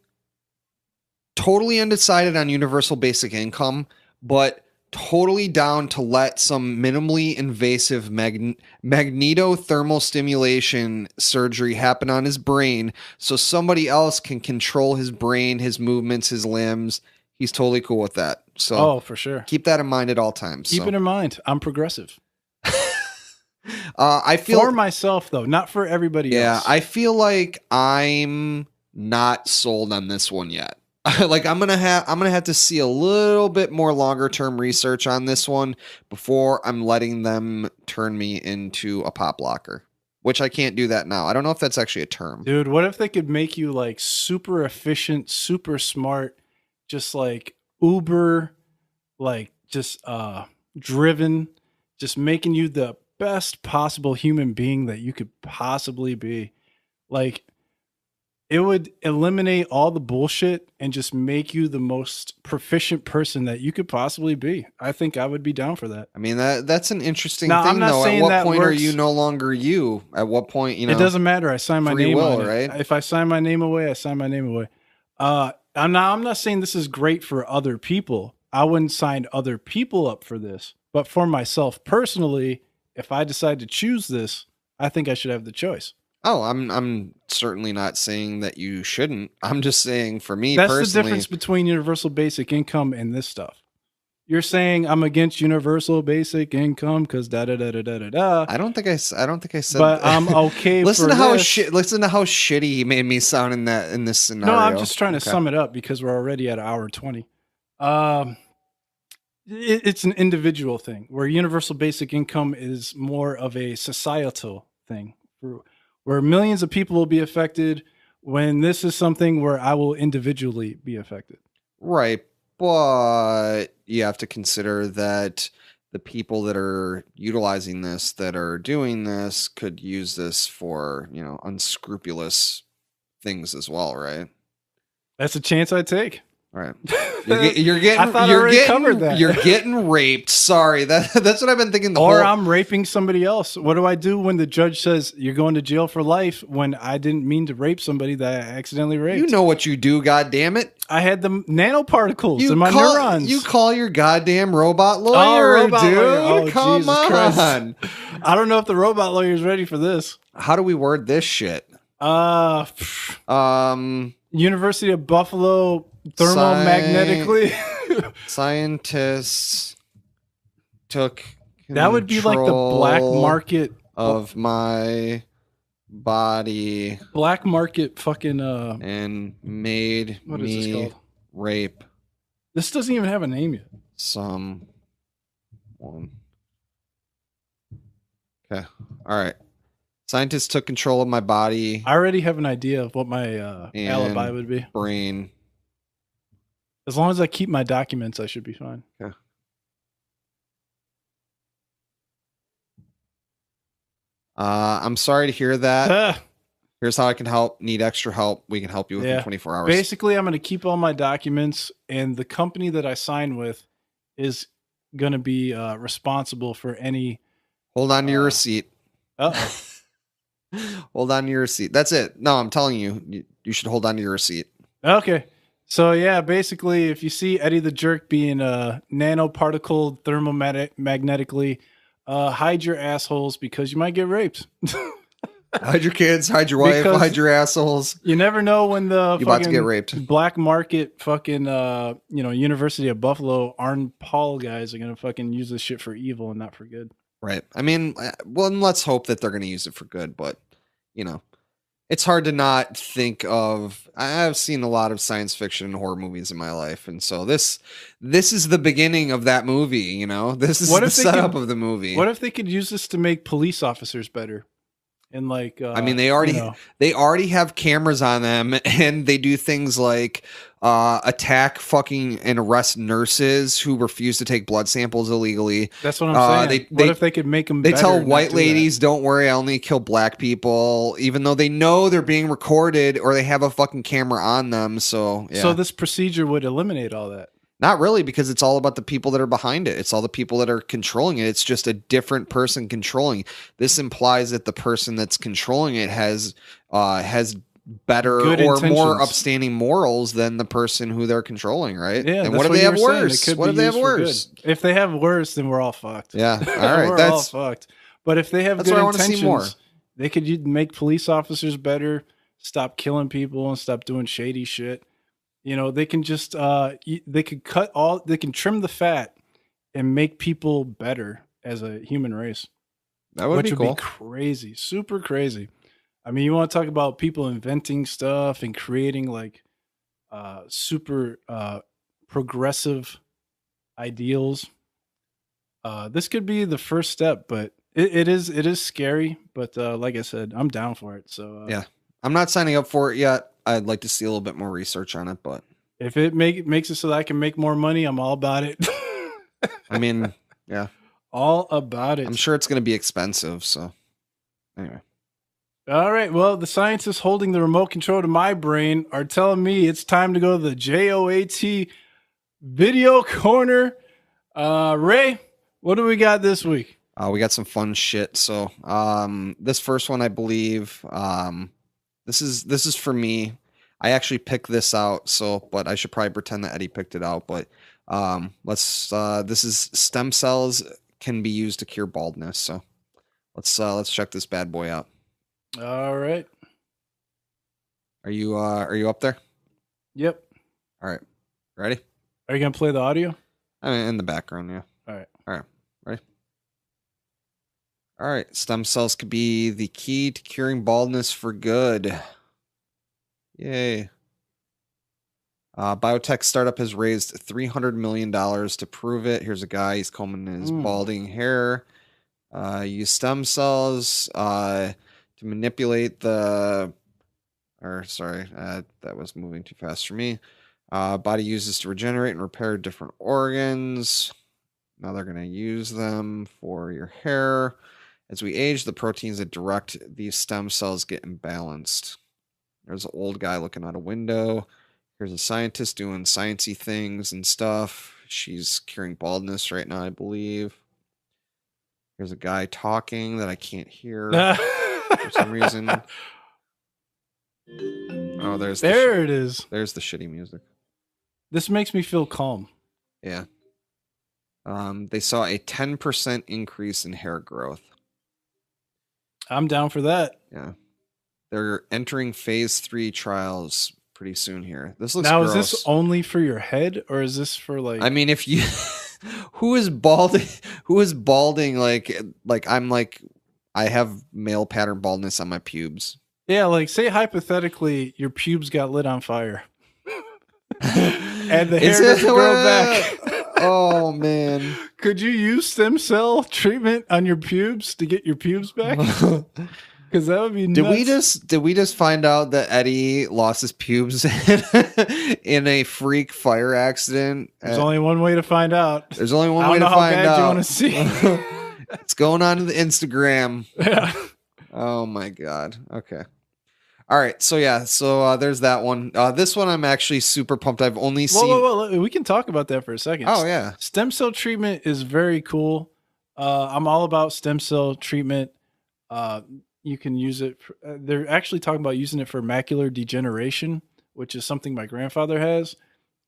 totally undecided on universal basic income, but totally down to let some minimally invasive magnetothermal stimulation surgery happen on his brain so somebody else can control his brain, his movements, his limbs. He's totally cool with that. So for sure. Keep that in mind at all times. Keep it in mind. I'm progressive. I feel for myself though, not for everybody else. Yeah, I feel like I'm not sold on this one yet. Like I'm gonna have to see a little bit more longer term research on this one before I'm letting them turn me into a pop locker, which I can't do that now. I don't know if that's actually a term. Dude, what if they could make you like super efficient, super smart, just like uber, like just driven, just making you the best possible human being that you could possibly be. Like, it would eliminate all the bullshit and just make you the most proficient person that you could possibly be. I think I would be down for that. I mean, that's an interesting Now, thing, I'm not though. At saying what that point are works. you no longer you? At what point, It doesn't matter. I sign my free name will, on it. right? If I sign my name away, I sign my name away. I'm not saying this is great for other people. I wouldn't sign other people up for this. But for myself personally, if I decide to choose this, I think I should have the choice. Oh, I'm certainly not saying that you shouldn't. I'm just saying for me That's personally. the difference between universal basic income and this stuff. You're saying I'm against universal basic income because da da da da da da. I don't think I said. But I'm okay. Listen for to how this. listen to how shitty he made me sound in this scenario. No, I'm just trying to sum it up because we're already at 1:20. It's an individual thing where universal basic income is more of a societal thing where millions of people will be affected when this is something where I will individually be affected. Right. But you have to consider that the people that are utilizing this, that are doing this, could use this for, unscrupulous things as well, right? That's a chance I take. Right. You're getting. I thought I already covered that. You're getting raped. Sorry, that's what I've been thinking. I'm raping somebody else. What do I do when the judge says you're going to jail for life when I didn't mean to rape somebody that I accidentally raped? You know what you do, goddammit. I had the nanoparticles in my neurons. You call your goddamn robot lawyer, dude. Oh, come Jesus on. Christ. I don't know if the robot lawyer is ready for this. How do we word this shit? University of Buffalo thermomagnetically. Scientists took that would be like the black market of my body. Black market fucking and made what is this called? Rape. This doesn't even have a name yet. Someone. Okay. All right. Scientists took control of my body. I already have an idea of what my alibi would be. Brain. As long as I keep my documents, I should be fine. Okay. I'm sorry to hear that. Here's how I can help. Need extra help? We can help you within 24 hours. Basically, I'm going to keep all my documents, and the company that I sign with is going to be responsible for any. Hold on to your receipt. Uh-oh. Hold on to your receipt. That's it. No, I'm telling you, you should hold on to your receipt. Okay. So, yeah, basically, if you see Eddie the Jerk being nanoparticled thermomagnetically, hide your assholes because you might get raped. Hide your kids, hide your wife, hide your assholes. You never know when the you're about to get raped. Black market fucking University of Buffalo Arn Paul guys are gonna fucking use this shit for evil and not for good. Right. I mean, well, let's hope that they're gonna use it for good, but it's hard to not think of. I've seen a lot of science fiction and horror movies in my life, and so this is the beginning of that movie. This is the setup of the movie. What if they could use this to make police officers better? And like, I mean, they already have cameras on them, and they do things like attack fucking and arrest nurses who refuse to take blood samples illegally. That's what I'm saying. What if they could make them? They tell white ladies, "Don't worry, I only kill black people," even though they know they're being recorded or they have a fucking camera on them. So, yeah. So this procedure would eliminate all that. Not really, because it's all about the people that are behind it. It's all the people that are controlling it. It's just a different person controlling. This implies that the person that's controlling it has better Good or more intentions. upstanding morals than the person who they're controlling, right? Yeah, and that's what if they you have were saying. It worse? could What be if they have used for good. worse? If they have worse, then we're all fucked. Yeah. All right. We're all fucked. But if they have that's good what I wanna see more. intentions, they could make police officers better, stop killing people, and stop doing shady shit. You know, they can just they could they can trim the fat and make people better as a human race, That would which be would cool. be crazy, super crazy. I mean, you want to talk about people inventing stuff and creating like super progressive ideals. This could be the first step, but it is scary. But like I said, I'm down for it. So Yeah. I'm not signing up for it yet. I'd like to see a little bit more research on it, but if it makes it so that I can make more money, I'm all about it. I mean, yeah, all about it. I'm sure it's going to be expensive. So anyway, All right. Well, the scientists holding the remote control to my brain are telling me it's time to go to the JOAT video corner. Ray, what do we got this week? we got some fun shit. So this first one, I believe, this is for me. I actually picked this out, so but I should probably pretend that Eddie picked it out. But this is stem cells can be used to cure baldness. So let's check this bad boy out. All right. Are you up there? Yep. All right. Ready? Are you gonna play the audio? I mean, in the background, yeah. All right. All right. Ready? All right. Stem cells could be the key to curing baldness for good. Yay. Biotech startup has raised $300 million to prove it. Here's a guy. He's combing his balding hair. Use stem cells to manipulate that was moving too fast for me. Body uses to regenerate and repair different organs. Now they're going to use them for your hair. As we age, the proteins that direct these stem cells get imbalanced. There's an old guy looking out a window. Here's a scientist doing sciencey things and stuff. She's curing baldness right now, I believe. Here's a guy talking that I can't hear for some reason. Oh, there it is. There's the shitty music. This makes me feel calm. Yeah. They saw a 10% increase in hair growth. I'm down for that. Yeah. They're entering phase 3 trials pretty soon here. This looks now, gross. is this only for your head or is this for like... I mean, if you... who is balding like I'm like... I have male pattern baldness on my pubes. Yeah, like say hypothetically your pubes got lit on fire. And the hair doesn't grow back. Oh man. Could you use stem cell treatment on your pubes to get your pubes back? Because that would be nuts. Did we just find out that Eddie lost his pubes in a freak fire accident? There's only one way to find out. There's only one way to find out. You want to see? It's going on to the Instagram. Yeah. Oh my god. Okay. All right. So yeah. So there's that one. This one I'm actually super pumped. I've only seen. Whoa. We can talk about that for a second. Oh yeah. Stem cell treatment is very cool. I'm all about stem cell treatment. You can use it. They're actually talking about using it for macular degeneration, which is something my grandfather has,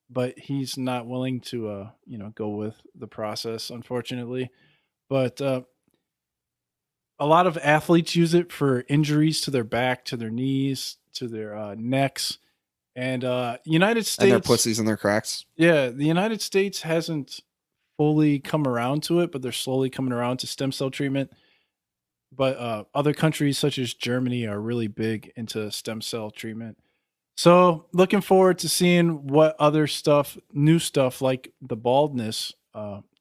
but he's not willing to, go with the process, unfortunately. But a lot of athletes use it for injuries to their back, to their knees, to their necks, and United States and their pussies and their cracks. Yeah, the United States hasn't fully come around to it, but they're slowly coming around to stem cell treatment. But other countries such as Germany are really big into stem cell treatment. So looking forward to seeing what other stuff, new stuff like the baldness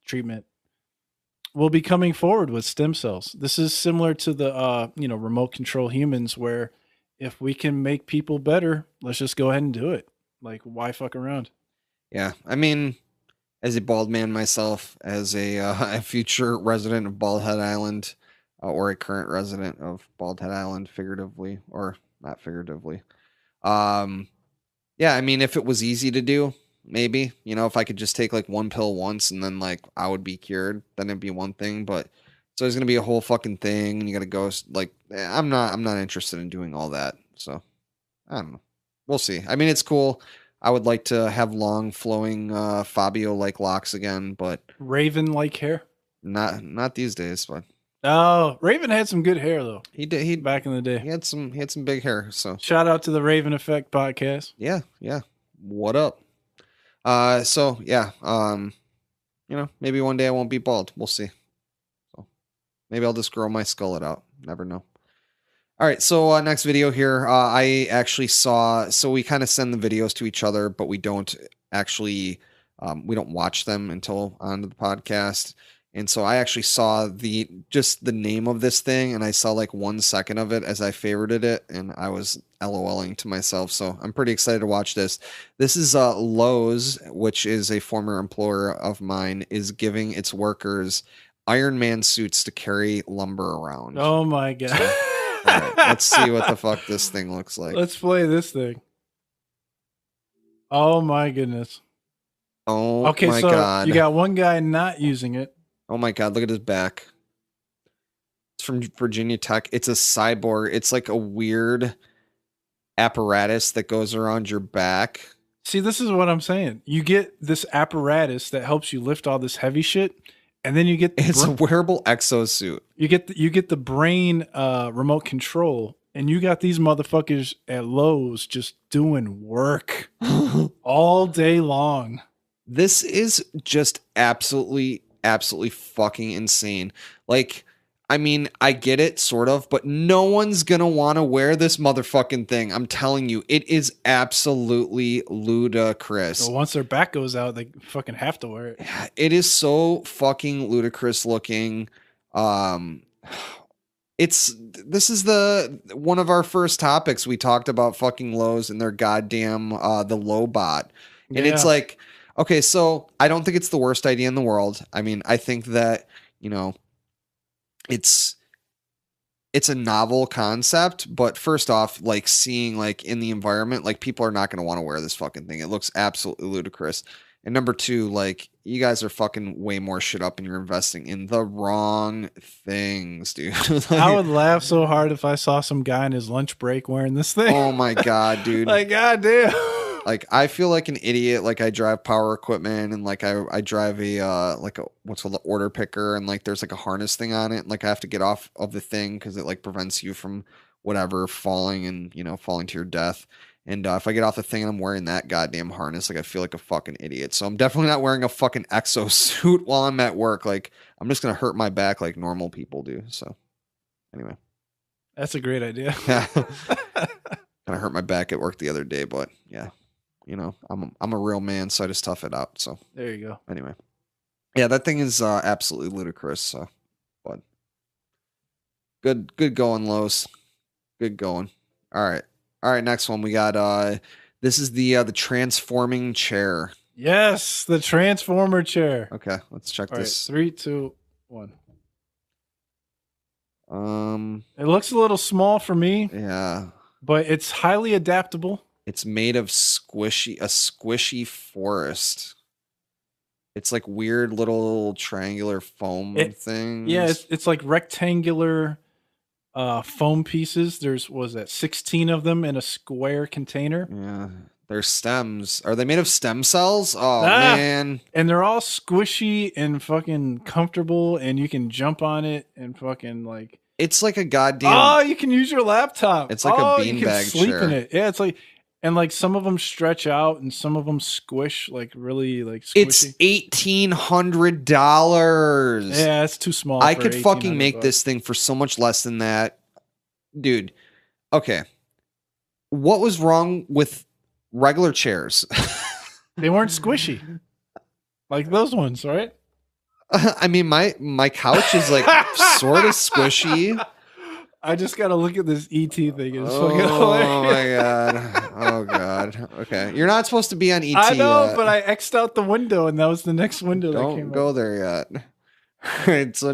treatment will be coming forward with stem cells. This is similar to the, remote control humans where if we can make people better, let's just go ahead and do it. Like, why fuck around? Yeah. I mean, as a bald man myself, as a future resident of Bald Head Island, or a current resident of Bald Head Island, figuratively or not figuratively. Yeah, I mean, if it was easy to do, maybe, if I could just take like one pill once and then like I would be cured, then it'd be one thing. But so there's gonna be a whole fucking thing, and you gotta go like I'm not interested in doing all that. So I don't know. We'll see. I mean, it's cool. I would like to have long flowing Fabio like locks again, but Raven like hair. not these days. But Oh, Raven had some good hair though. he did. He back in the day. He had some big hair. So shout out to the Raven Effect podcast. Yeah. What up? So yeah. Maybe one day I won't be bald. We'll see. So maybe I'll just grow my skullet out. Never know. All right, so next video here, I actually saw, so we kind of send the videos to each other, but we don't actually, we don't watch them until onto the podcast. And so I actually saw just the name of this thing, and I saw like 1 second of it as I favorited it, and I was LOLing to myself. So I'm pretty excited to watch this. This is Lowe's, which is a former employer of mine, is giving its workers Iron Man suits to carry lumber around. Oh my God. So, all right, let's see what the fuck this thing looks like. Let's play this thing. Oh my goodness. Oh okay, my God. You got one guy not using it. Oh my God, look at his back. It's from Virginia Tech. It's a cyborg. It's like a weird apparatus that goes around your back. See, this is what I'm saying. You get this apparatus that helps you lift all this heavy shit. And then you get a wearable exosuit. You get the brain remote control, and you got these motherfuckers at Lowe's just doing work all day long. This is just absolutely fucking insane. Like, I mean, I get it, sort of, but no one's gonna want to wear this motherfucking thing. I'm telling you, it is absolutely ludicrous. So once their back goes out, they fucking have to wear it. It is so fucking ludicrous looking. This is one of our first topics. We talked about fucking Lowe's and their goddamn the Lowbot, and it's like, okay, so I don't think it's the worst idea in the world. I mean, I think that it's a novel concept, but first off, like seeing like in the environment, like people are not going to want to wear this fucking thing. It looks absolutely ludicrous. And number two, like you guys are fucking way more shit up and you're investing in the wrong things, dude. Like, I would laugh so hard if I saw some guy in his lunch break wearing this thing. Oh my God, dude. Like, goddamn. Like I feel like an idiot. Like I drive power equipment and like I drive a what's called the order picker, and like there's like a harness thing on it. And, like I have to get off of the thing because it like prevents you from whatever falling and falling to your death. And if I get off the thing and I'm wearing that goddamn harness, like I feel like a fucking idiot. So I'm definitely not wearing a fucking exosuit while I'm at work. Like I'm just gonna hurt my back like normal people do. So anyway, that's a great idea. Yeah, gonna hurt my back at work the other day, but yeah. I'm a real man, so I just tough it out. So there you go. Anyway, yeah, that thing is absolutely ludicrous. So, but good going, Lowe's. Good going. All right. Next one we got. This is the transforming chair. Yes, the transformer chair. Okay, let's check this. Right, 3, 2, 1. It looks a little small for me. Yeah, but it's highly adaptable. It's made of a squishy forest. It's like weird little triangular foam things. Yeah, it's like rectangular foam pieces. There's 16 of them in a square container. Yeah. They're stems. Are they made of stem cells? Oh man. And they're all squishy and fucking comfortable, and you can jump on it and fucking like it's like a goddamn you can use your laptop. It's like a beanbag sleep chair. In it. Yeah, it's like. And like some of them stretch out and some of them squish like really like squishy. It's $1,800. Yeah, it's too small. I could fucking make this thing for so much less than that. Dude, okay. What was wrong with regular chairs? They weren't squishy. Like those ones, right? I mean, my couch is like sort of squishy. I just gotta look at this ET thing. It's fucking hilarious. Oh my God. Oh God. Okay. You're not supposed to be on ET. I know, but I X'd out the window and that was the next window that came Don't go up. there yet. All right. So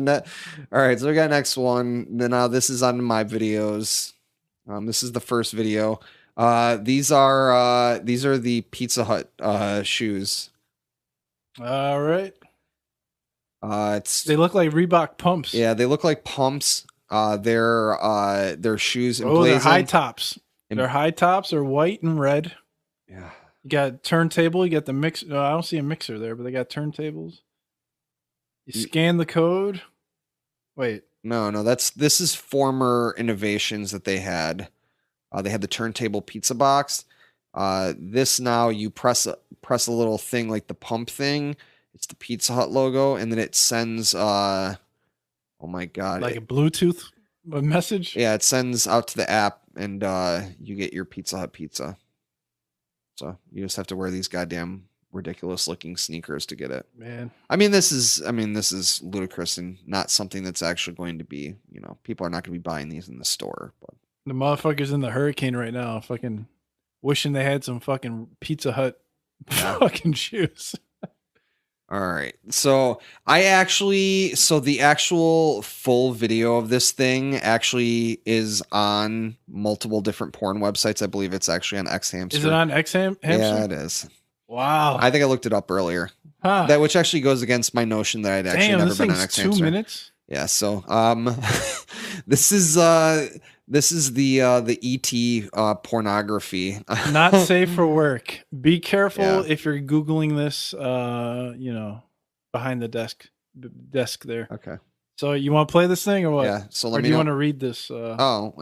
we got next one. Then this is on my videos. This is the first video. These are the Pizza Hut shoes. All right. They look like Reebok pumps. Yeah, they look like pumps. Their shoes. They're high tops. Their high tops are white and red. Yeah. You got turntable. You got the mix. No, I don't see a mixer there, but they got turntables. You scan the code. Wait. No, this is former innovations that they had. They had the turntable pizza box. This now you press a little thing like the pump thing. It's the Pizza Hut logo, and then it sends oh my god, like a Bluetooth message. Yeah, it sends out to the app, and you get your Pizza Hut pizza. So you just have to wear these goddamn ridiculous looking sneakers to get it. Man, I mean, this is ludicrous and not something that's actually going to be, people are not going to be buying these in the store. But the motherfuckers in the hurricane right now, fucking wishing they had some fucking Pizza Hut fucking shoes. All right. So the actual full video of this thing actually is on multiple different porn websites. I believe it's actually on X Hamster. Is it on X Hamster? Yeah, it is. Wow. I think I looked it up earlier. Huh. That which actually goes against my notion that I'd actually never been on X Hamster. 2 minutes? Yeah, so this is the ET pornography. Not safe for work. Be careful Yeah. if you're Googling this behind the desk there. Okay. So you want to play this thing or what? Yeah. So or let do me you know. want to read this? No.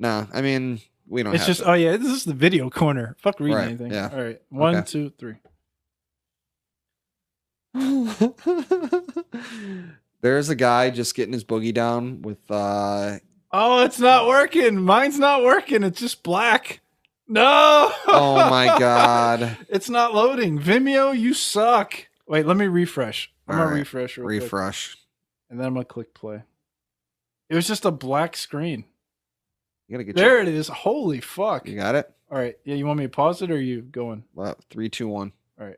I mean, we don't It's have just to. oh yeah, this is the video corner. Fuck reading Right, anything. yeah. All right. One, Okay. 2, 3. There's a guy just getting his boogie down with Oh, it's not working. Mine's not working. It's just black. No. oh my god. It's not loading. Vimeo, you suck. Wait, let me refresh. I'm All gonna right, refresh real quick. refresh. And then I'm gonna click play. It was just a black screen. You gotta get There it is. Holy fuck. You got it? All right. Yeah, you want me to pause it or are you going? Well, 3, 2, 1. All right.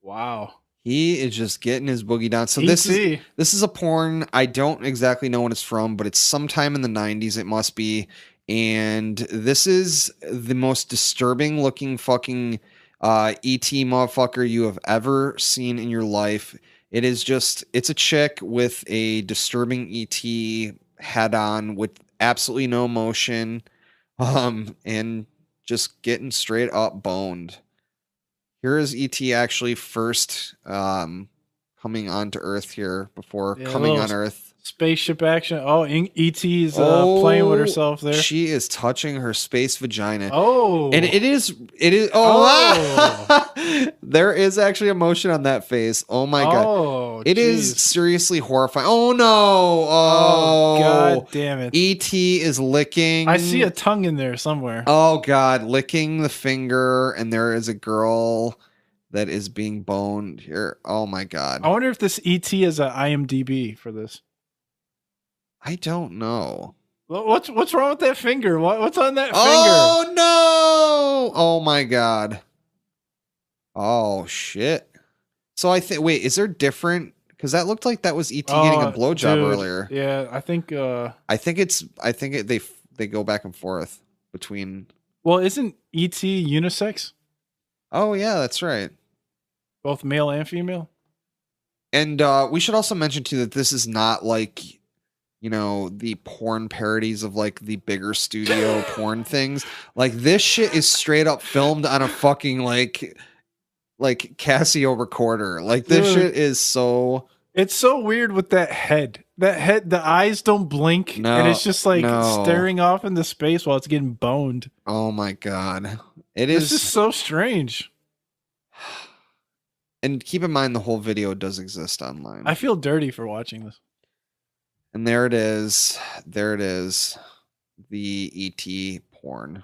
Wow. He is just getting his boogie down. So ET. this is a porn. I don't exactly know when it's from, but it's sometime in the 90s. It must be. And this is the most disturbing looking fucking ET motherfucker you have ever seen in your life. It's a chick with a disturbing ET head on with absolutely no motion, and just getting straight up boned. Here is ET actually first coming onto Earth here before coming on Earth. Spaceship action. Oh, ET's playing with herself there. She is touching her space vagina. Oh. And it is. Oh. There is actually emotion on that face. Oh my god. Oh, it is seriously horrifying. Oh no. Oh, god damn it. ET is licking. I see a tongue in there somewhere. Oh god, licking the finger, and there is a girl that is being boned here. Oh my god. I wonder if this ET is an IMDb for this. I don't know. What's wrong with that finger? What's on that finger? Oh no! Oh my god. Oh shit. So I think is there different? Because that looked like that was ET getting a blowjob earlier. Yeah, I think. They go back and forth between. Well, isn't ET unisex? Oh yeah, that's right. Both male and female. And we should also mention too that this is not like, the porn parodies of like the bigger studio porn things. Like this shit is straight up filmed on a fucking like Casio recorder. Like this shit is so. It's so weird with that head. That head, the eyes don't blink, and it's just like staring off into space while it's getting boned. Oh my god, This is so strange. And keep in mind, the whole video does exist online. I feel dirty for watching this. And there it is. There it is. The ET porn.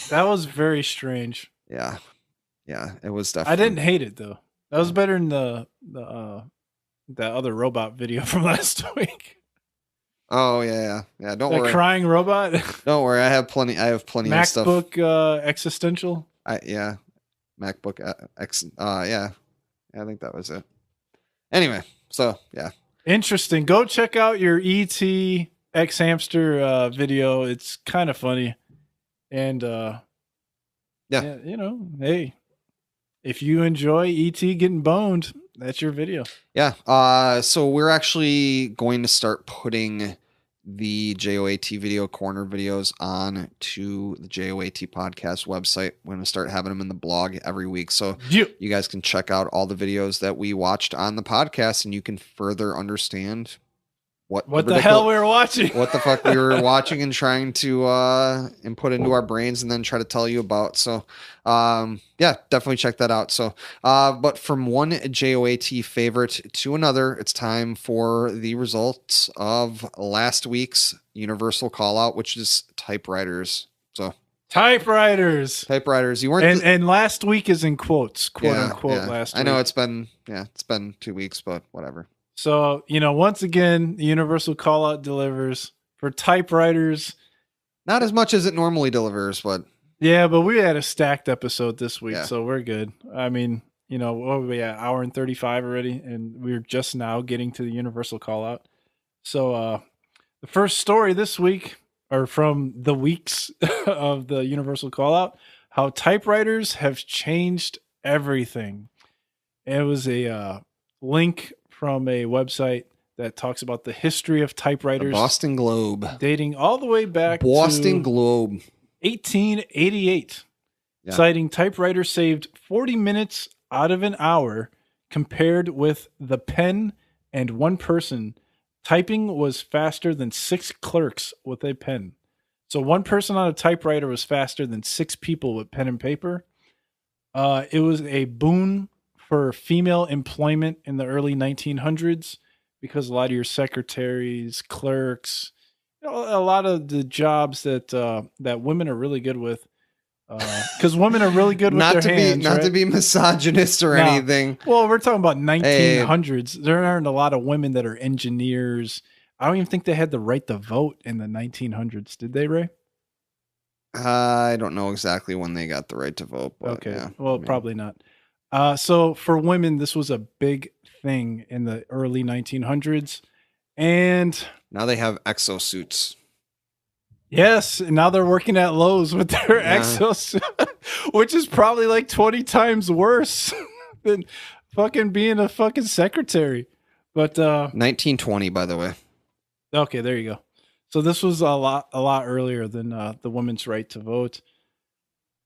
That was very strange. Yeah. Yeah, it was definitely. I didn't hate it though. That was better than the other robot video from last week. Oh yeah. Don't worry. The crying robot. Don't worry. I have plenty of stuff. MacBook existential. MacBook X. Yeah. I think that was it. Anyway, so yeah. Interesting. Go check out your ET X Hamster video. It's kind of funny. And yeah, hey, if you enjoy ET getting boned, that's your video. Yeah. So we're actually going to start putting the JOAT Video Corner videos on to the JOAT podcast website. We're going to start having them in the blog every week. So you guys can check out all the videos that we watched on the podcast, and you can further understand what the hell we were watching, what the fuck we were watching and trying to input into our brains and then try to tell you about. So yeah, definitely check that out. So but from one JOAT favorite to another, it's time for the results of last week's Universal Call Out, which is typewriters. So typewriters, you weren't and last week is in quotes, quote unquote. Last week. I know it's been 2 weeks, but whatever. So, once again, the Universal Call Out delivers for typewriters. Not as much as it normally delivers, but... Yeah, but we had a stacked episode this week, so we're good. I mean, what were we at? Hour and 35 already, and we're just now getting to the Universal Call Out. So, the first story this week, or from the weeks of the Universal Call Out, how typewriters have changed everything. It was a link from a website that talks about the history of typewriters. The Boston Globe. Dating all the way back Boston to Globe. 1888. Yeah. Citing typewriters saved 40 minutes out of an hour compared with the pen and one person. Typing was faster than 6 clerks with a pen. So one person on a typewriter was faster than 6 people with pen and paper. It was a boon for female employment in the early 1900s because a lot of your secretaries, clerks, a lot of the jobs that women are really good with, because women are really good with their hands. Not to be misogynist or anything. Well, we're talking about 1900s. There aren't a lot of women that are engineers. I don't even think they had the right to vote in the 1900s. Did they, Ray? I don't know exactly when they got the right to vote. But okay. Yeah, well, probably not. So for women, this was a big thing in the early 1900s. And now they have exosuits. Yes. And now they're working at Lowe's with their exosuit, which is probably like 20 times worse than fucking being a fucking secretary. But 1920, by the way. Okay, there you go. So this was a lot earlier than the women's right to vote.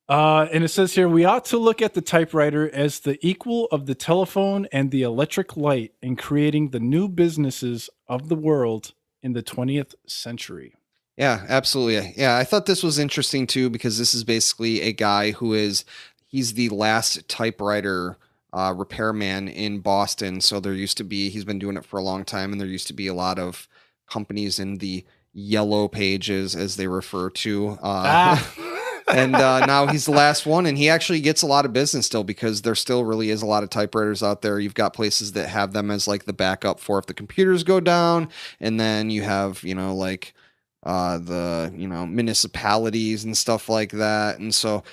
And it says here, we ought to look at the typewriter as the equal of the telephone and the electric light in creating the new businesses of the world in the 20th century. Yeah, absolutely. Yeah, I thought this was interesting too, because this is basically a guy he's the last typewriter repairman in Boston. So he's been doing it for a long time, and there used to be a lot of companies in the yellow pages, as they refer to. And now he's the last one, and he actually gets a lot of business still, because there still really is a lot of typewriters out there. You've got places that have them as like the backup for if the computers go down, and then you have the municipalities and stuff like that. And so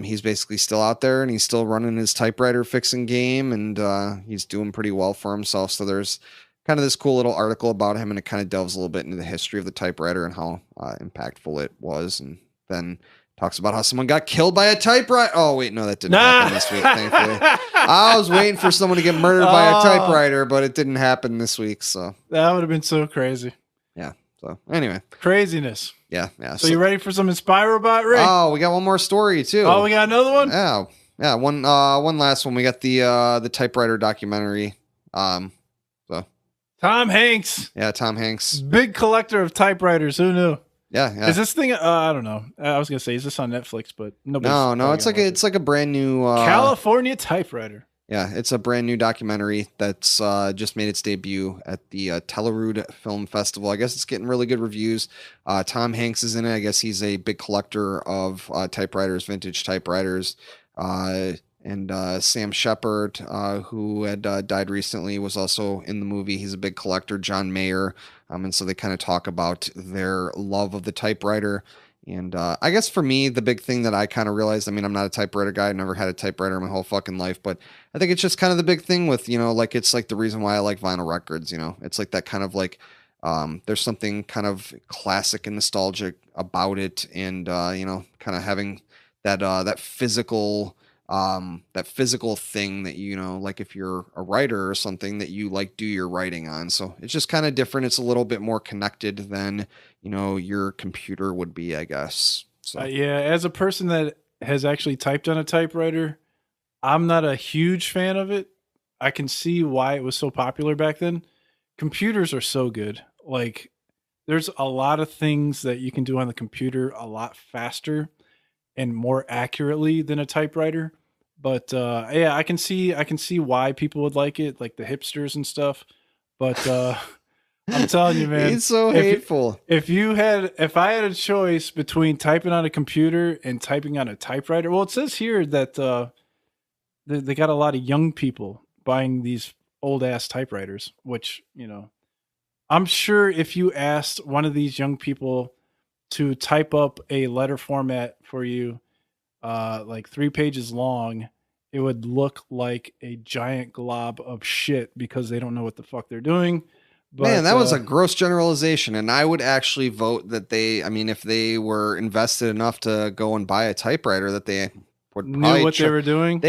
he's basically still out there, and he's still running his typewriter fixing game, and he's doing pretty well for himself. So there's kind of this cool little article about him, and it kind of delves a little bit into the history of the typewriter and how impactful it was, and then talks about how someone got killed by a typewriter. Oh, wait, no, that didn't happen this week, thankfully. I was waiting for someone to get murdered by a typewriter, but it didn't happen this week. So that would have been so crazy. Yeah. So anyway. Craziness. Yeah. So you ready for some Inspirobot, Ray? Oh, we got one more story, too. Oh, we got another one? Yeah. Yeah, one last one. We got the typewriter documentary. Tom Hanks. Yeah, Tom Hanks. Big collector of typewriters. Who knew? Yeah. Is this thing? I don't know. I was gonna say, is this on Netflix? But no. It's like a brand new California typewriter. Yeah, it's a brand new documentary that's just made its debut at the Tellerud Film Festival. I guess it's getting really good reviews. Tom Hanks is in it. I guess he's a big collector of typewriters, vintage typewriters. And Sam Shepard, who had died recently, was also in the movie. He's a big collector. John Mayer. And so they kind of talk about their love of the typewriter. And I guess for me, the big thing that I kind of realized, I mean, I'm not a typewriter guy. I never had a typewriter my whole fucking life. But I think it's just kind of the big thing with, like, it's like the reason why I like vinyl records, It's like that kind of like, there's something kind of classic and nostalgic about it. And, kind of having that physical that physical thing that, you know, like if you're a writer or something that you like do your writing on. So it's just kind of different. It's a little bit more connected than, you know, your computer would be, I guess. So Yeah, as a person that has actually typed on a typewriter, I'm not a huge fan of it. I can see why it was so popular back then. Computers are so good. Like, there's a lot of things that you can do on the computer a lot faster and more accurately than a typewriter. But yeah, I can see why people would like it, like the hipsters and stuff. But I'm telling you, man, it's so if hateful. if I had a choice between typing on a computer and typing on a typewriter, well, it says here that they got a lot of young people buying these old ass typewriters, which, you know, I'm sure if you asked one of these young people to type up a letter format for you, like 3 pages long, it would look like a giant glob of shit because they don't know what the fuck they're doing. But, Man, that was a gross generalization. And I would actually vote that I mean, if they were invested enough to go and buy a typewriter, that they would knew what they were doing.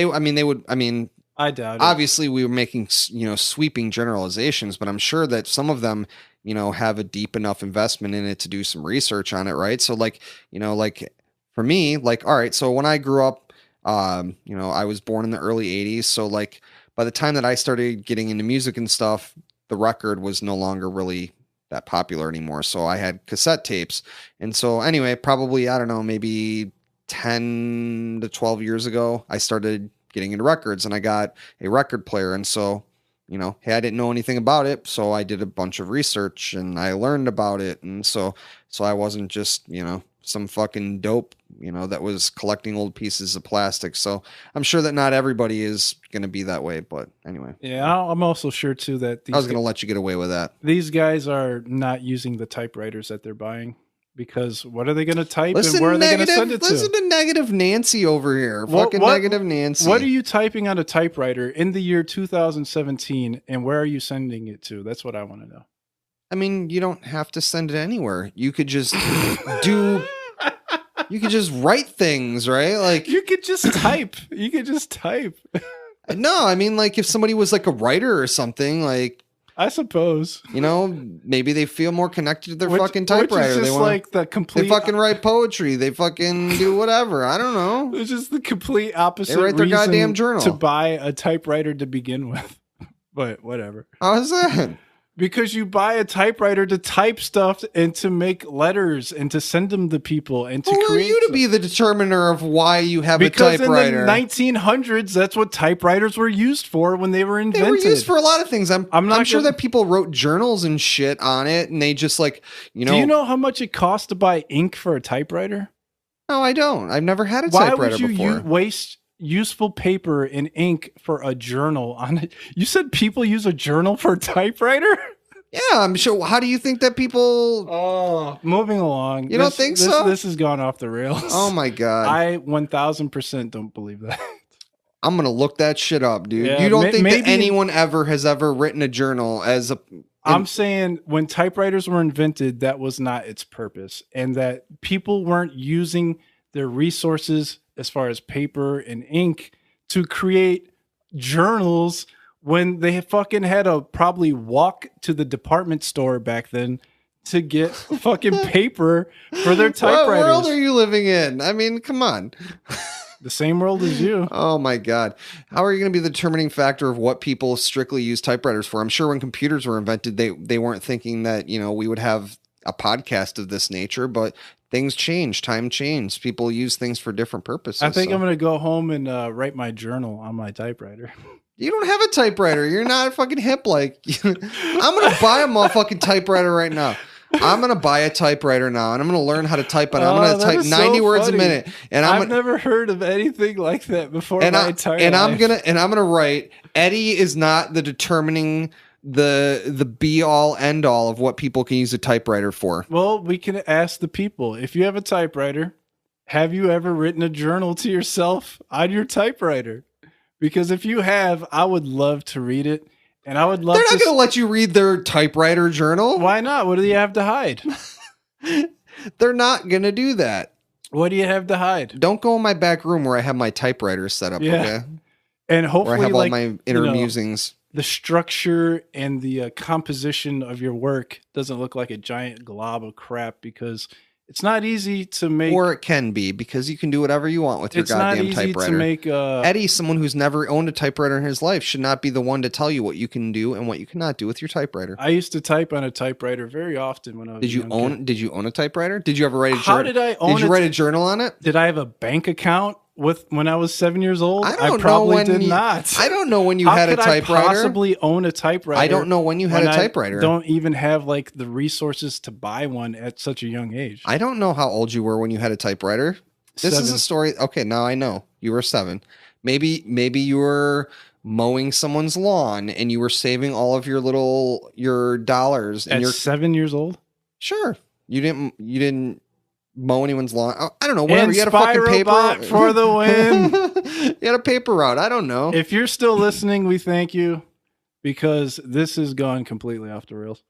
I doubt it. Obviously we were making, you know, sweeping generalizations, but I'm sure that some of them, you know, have a deep enough investment in it to do some research on it. Right. So like, you know, like for me, like, all right. So when I grew up, you know, I was born in the early 80s. So like by the time that I started getting into music and stuff, the record was no longer really that popular anymore. So I had cassette tapes. And so anyway, probably, I don't know, maybe 10 to 12 years ago, I started getting into records and I got a record player. And so, you know, hey, I didn't know anything about it. So I did a bunch of research and I learned about it. And so I wasn't just, you know, some fucking dope, you know, that was collecting old pieces of plastic. So I'm sure that not everybody is going to be that way. But anyway. Yeah, I'm also sure too that I was going to let you get away with that. These guys are not using the typewriters that they're buying. Because what are they going to type and where are they going to send it to? Listen to negative Nancy over here. Negative Nancy. What are you typing on a typewriter in the year 2017 and where are you sending it to? That's what I want to know. I mean, you don't have to send it anywhere. You could just you could just write things, right? Like you could just type. You could just type. No, I mean, like if somebody was like a writer or something, like I suppose, you know, maybe they feel more connected to their fucking typewriter. They like the complete. They fucking write poetry. They fucking do whatever. I don't know. It's just the complete opposite. They write their goddamn journal to buy a typewriter to begin with. But whatever. How is that? Because you buy a typewriter to type stuff and to make letters and to send them to people and to create. Who are you to be the determiner of why you have a typewriter? Because in the 1900s, that's what typewriters were used for when they were invented. They were used for a lot of things. I'm sure that people wrote journals and shit on it, and they just like, you know. Do you know how much it costs to buy ink for a typewriter? No, I don't. I've never had a typewriter before. Why would you waste useful paper and ink for a journal on it? You said people use a journal for a typewriter? Yeah, I'm sure. How do you think that people... Oh, moving along. You don't think so? This has gone off the rails. Oh my God. I 1000% don't believe that. I'm going to look that shit up, dude. Yeah, you don't think that anyone ever has ever written a journal as a... I'm saying when typewriters were invented, that was not its purpose. And that people weren't using their resources as far as paper and ink to create journals when they fucking had to probably walk to the department store back then to get fucking paper for their typewriters. What world are you living in? I mean, come on. The same world as you. Oh my God. How are you going to be the determining factor of what people strictly use typewriters for? I'm sure when computers were invented, they weren't thinking that, you know, we would have a podcast of this nature, but things change, time changed. People use things for different purposes. I think I'm going to go home and write my journal on my typewriter. You don't have a typewriter. You're not fucking hip. Like, I'm going to buy a motherfucking typewriter right now. I'm going to buy a typewriter now, and I'm going to learn how to type on it. I'm going to type 90 words a minute. And I've never heard of anything like that before in my entire life. I'm going to write, Eddie is not the determining the be all end all of what people can use a typewriter for. Well, we can ask the people. If you have a typewriter, have you ever written a journal to yourself on your typewriter? Because if you have, I would love to read it. And I would love They're not going to let you read their typewriter journal. Why not? What do you have to hide? They're not going to do that. What do you have to hide? Don't go in my back room where I have my typewriter set up, Yeah. okay? And Where I hopefully, have all like, my inner musings. the structure and the composition of your work doesn't look like a giant glob of crap, because it's not easy to make. Or it can be, because you can do whatever you want with your goddamn typewriter. It's not easy to make. Eddie, someone who's never owned a typewriter in his life, should not be the one to tell you what you can do and what you cannot do with your typewriter. I used to type on a typewriter very often when I was. Did you own a typewriter? Did you ever write a journal? How did I own? Did you write a journal on it? Did I have a bank account when I was 7 years old? I probably did not. I don't know when you had a typewriter. How could I possibly own a typewriter? I don't know when you had a typewriter. I don't even have like the resources to buy one at such a young age. I don't know how old you were when you had a typewriter. This 7. is a story. Okay, now I know. You were 7. Maybe you were mowing someone's lawn and you were saving all of your dollars. And you're 7 years old? Sure. You didn't mow anyone's lawn. Oh, I don't know. Whatever. And you had a fucking paper for the win. You had a paper route. I don't know. If you're still listening, we thank you, because this has gone completely off the rails.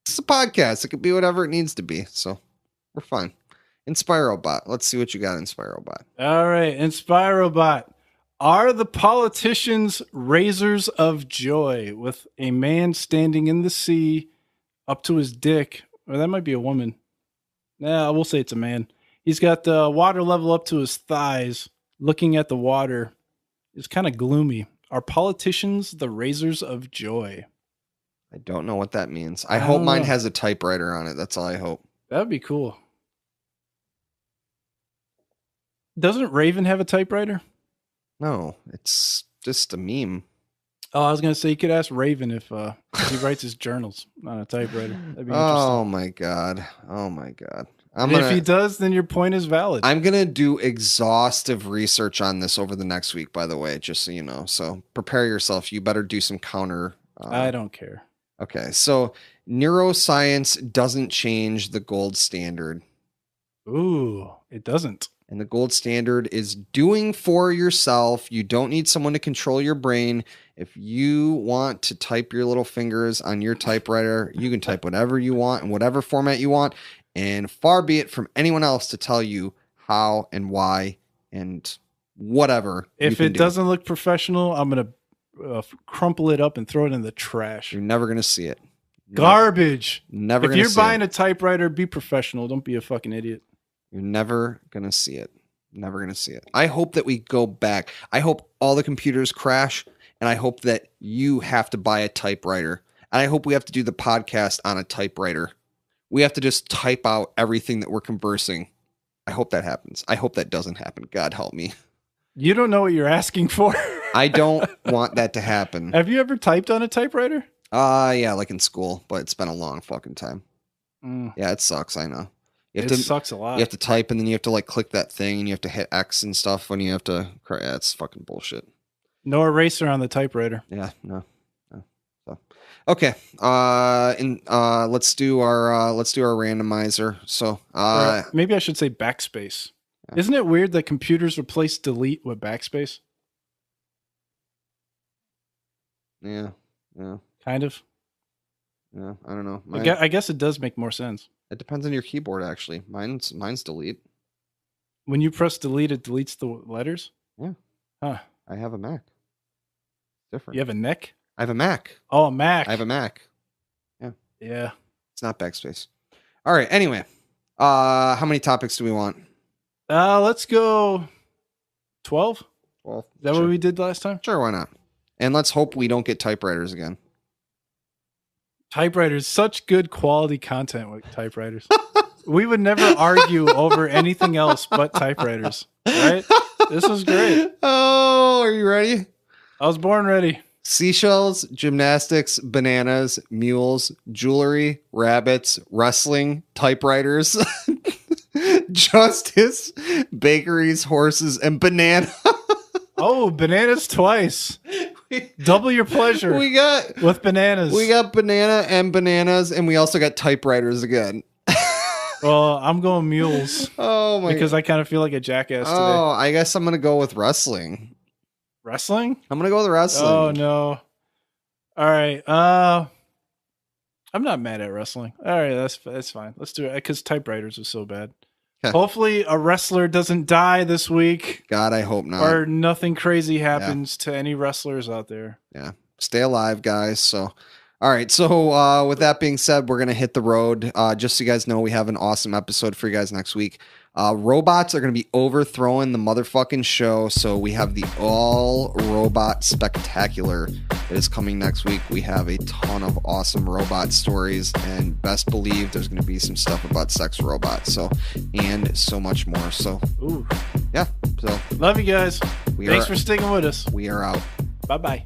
It's a podcast. It could be whatever it needs to be. So we're fine. InspiroBot. Let's see what you got, InspiroBot. All right, InspiroBot. Are the politicians razors of joy, with a man standing in the sea up to his dick? Or that might be a woman. Nah, we'll say it's a man. He's got the water level up to his thighs, looking at the water. It's kind of gloomy. Are politicians the razors of joy? I don't know what that means. I hope mine has a typewriter on it. That's all I hope. That would be cool. Doesn't Raven have a typewriter? No, it's just a meme. Oh, I was going to say, you could ask Raven if he writes his journals on a typewriter. That'd be interesting. Oh my God. If he does, then your point is valid. I'm going to do exhaustive research on this over the next week, by the way, just so you know. So prepare yourself. You better do some counter. I don't care. Okay. So neuroscience doesn't change the gold standard. Ooh, it doesn't. And the gold standard is doing for yourself. You don't need someone to control your brain. If you want to type your little fingers on your typewriter, you can type whatever you want in whatever format you want. And far be it from anyone else to tell you how and why and whatever. If it doesn't look professional, I'm going to crumple it up and throw it in the trash. You're never going to see it. Garbage. Never going to see it. If you're buying a typewriter, be professional. Don't be a fucking idiot. You're never going to see it. Never going to see it. I hope that we go back. I hope all the computers crash, and I hope that you have to buy a typewriter. And I hope we have to do the podcast on a typewriter. We have to just type out everything that we're conversing. I hope that happens. I hope that doesn't happen. God help me. You don't know what you're asking for. I don't want that to happen. Have you ever typed on a typewriter? Yeah, like in school, but it's been a long fucking time. Yeah, it sucks. I know. It sucks a lot. You have to type, and then you have to like click that thing, and you have to hit X and stuff when you have to. Yeah, it's fucking bullshit. No eraser on the typewriter. Yeah, no. So, okay. Let's do our randomizer. So, maybe I should say backspace. Yeah. Isn't it weird that computers replace delete with backspace? Yeah. Kind of. Yeah, I don't know. I guess it does make more sense. It depends on your keyboard, actually. Mine's delete. When you press delete, it deletes the letters? Yeah. Huh. I have a Mac. Different. You have a neck? I have a Mac. Oh, a Mac. I have a Mac. Yeah. Yeah. It's not backspace. All right. Anyway, how many topics do we want? Let's go 12. 12. Is that what we did last time? Sure, why not? And let's hope we don't get typewriters again. Typewriters, such good quality content with typewriters. We would never argue over anything else but typewriters, right? This was great. Oh, are you ready? I was born ready. Seashells, gymnastics, bananas, mules, jewelry, rabbits, wrestling, typewriters, justice, bakeries, horses, and banana. Oh, bananas twice. Double your pleasure. With bananas. We got banana and bananas, and we also got typewriters again. Well, I'm going mules. Oh my! Because I kind of feel like a jackass today. Oh, I guess I'm gonna go with wrestling. Wrestling? I'm gonna go with wrestling. Oh no! All right. I'm not mad at wrestling. All right, that's fine. Let's do it because typewriters are so bad. Hopefully a wrestler doesn't die this week. God, I hope not. Or nothing crazy happens to any wrestlers out there. Yeah. Stay alive, guys. So, all right. So, with that being said, we're going to hit the road. Just so you guys know, we have an awesome episode for you guys next week. Robots are going to be overthrowing the motherfucking show. So we have the all robot spectacular that is coming next week. We have a ton of awesome robot stories, and best believe there's going to be some stuff about sex robots. So, and so much more. So, ooh, yeah. So love you guys. Thanks for sticking with us. We are out. Bye-bye.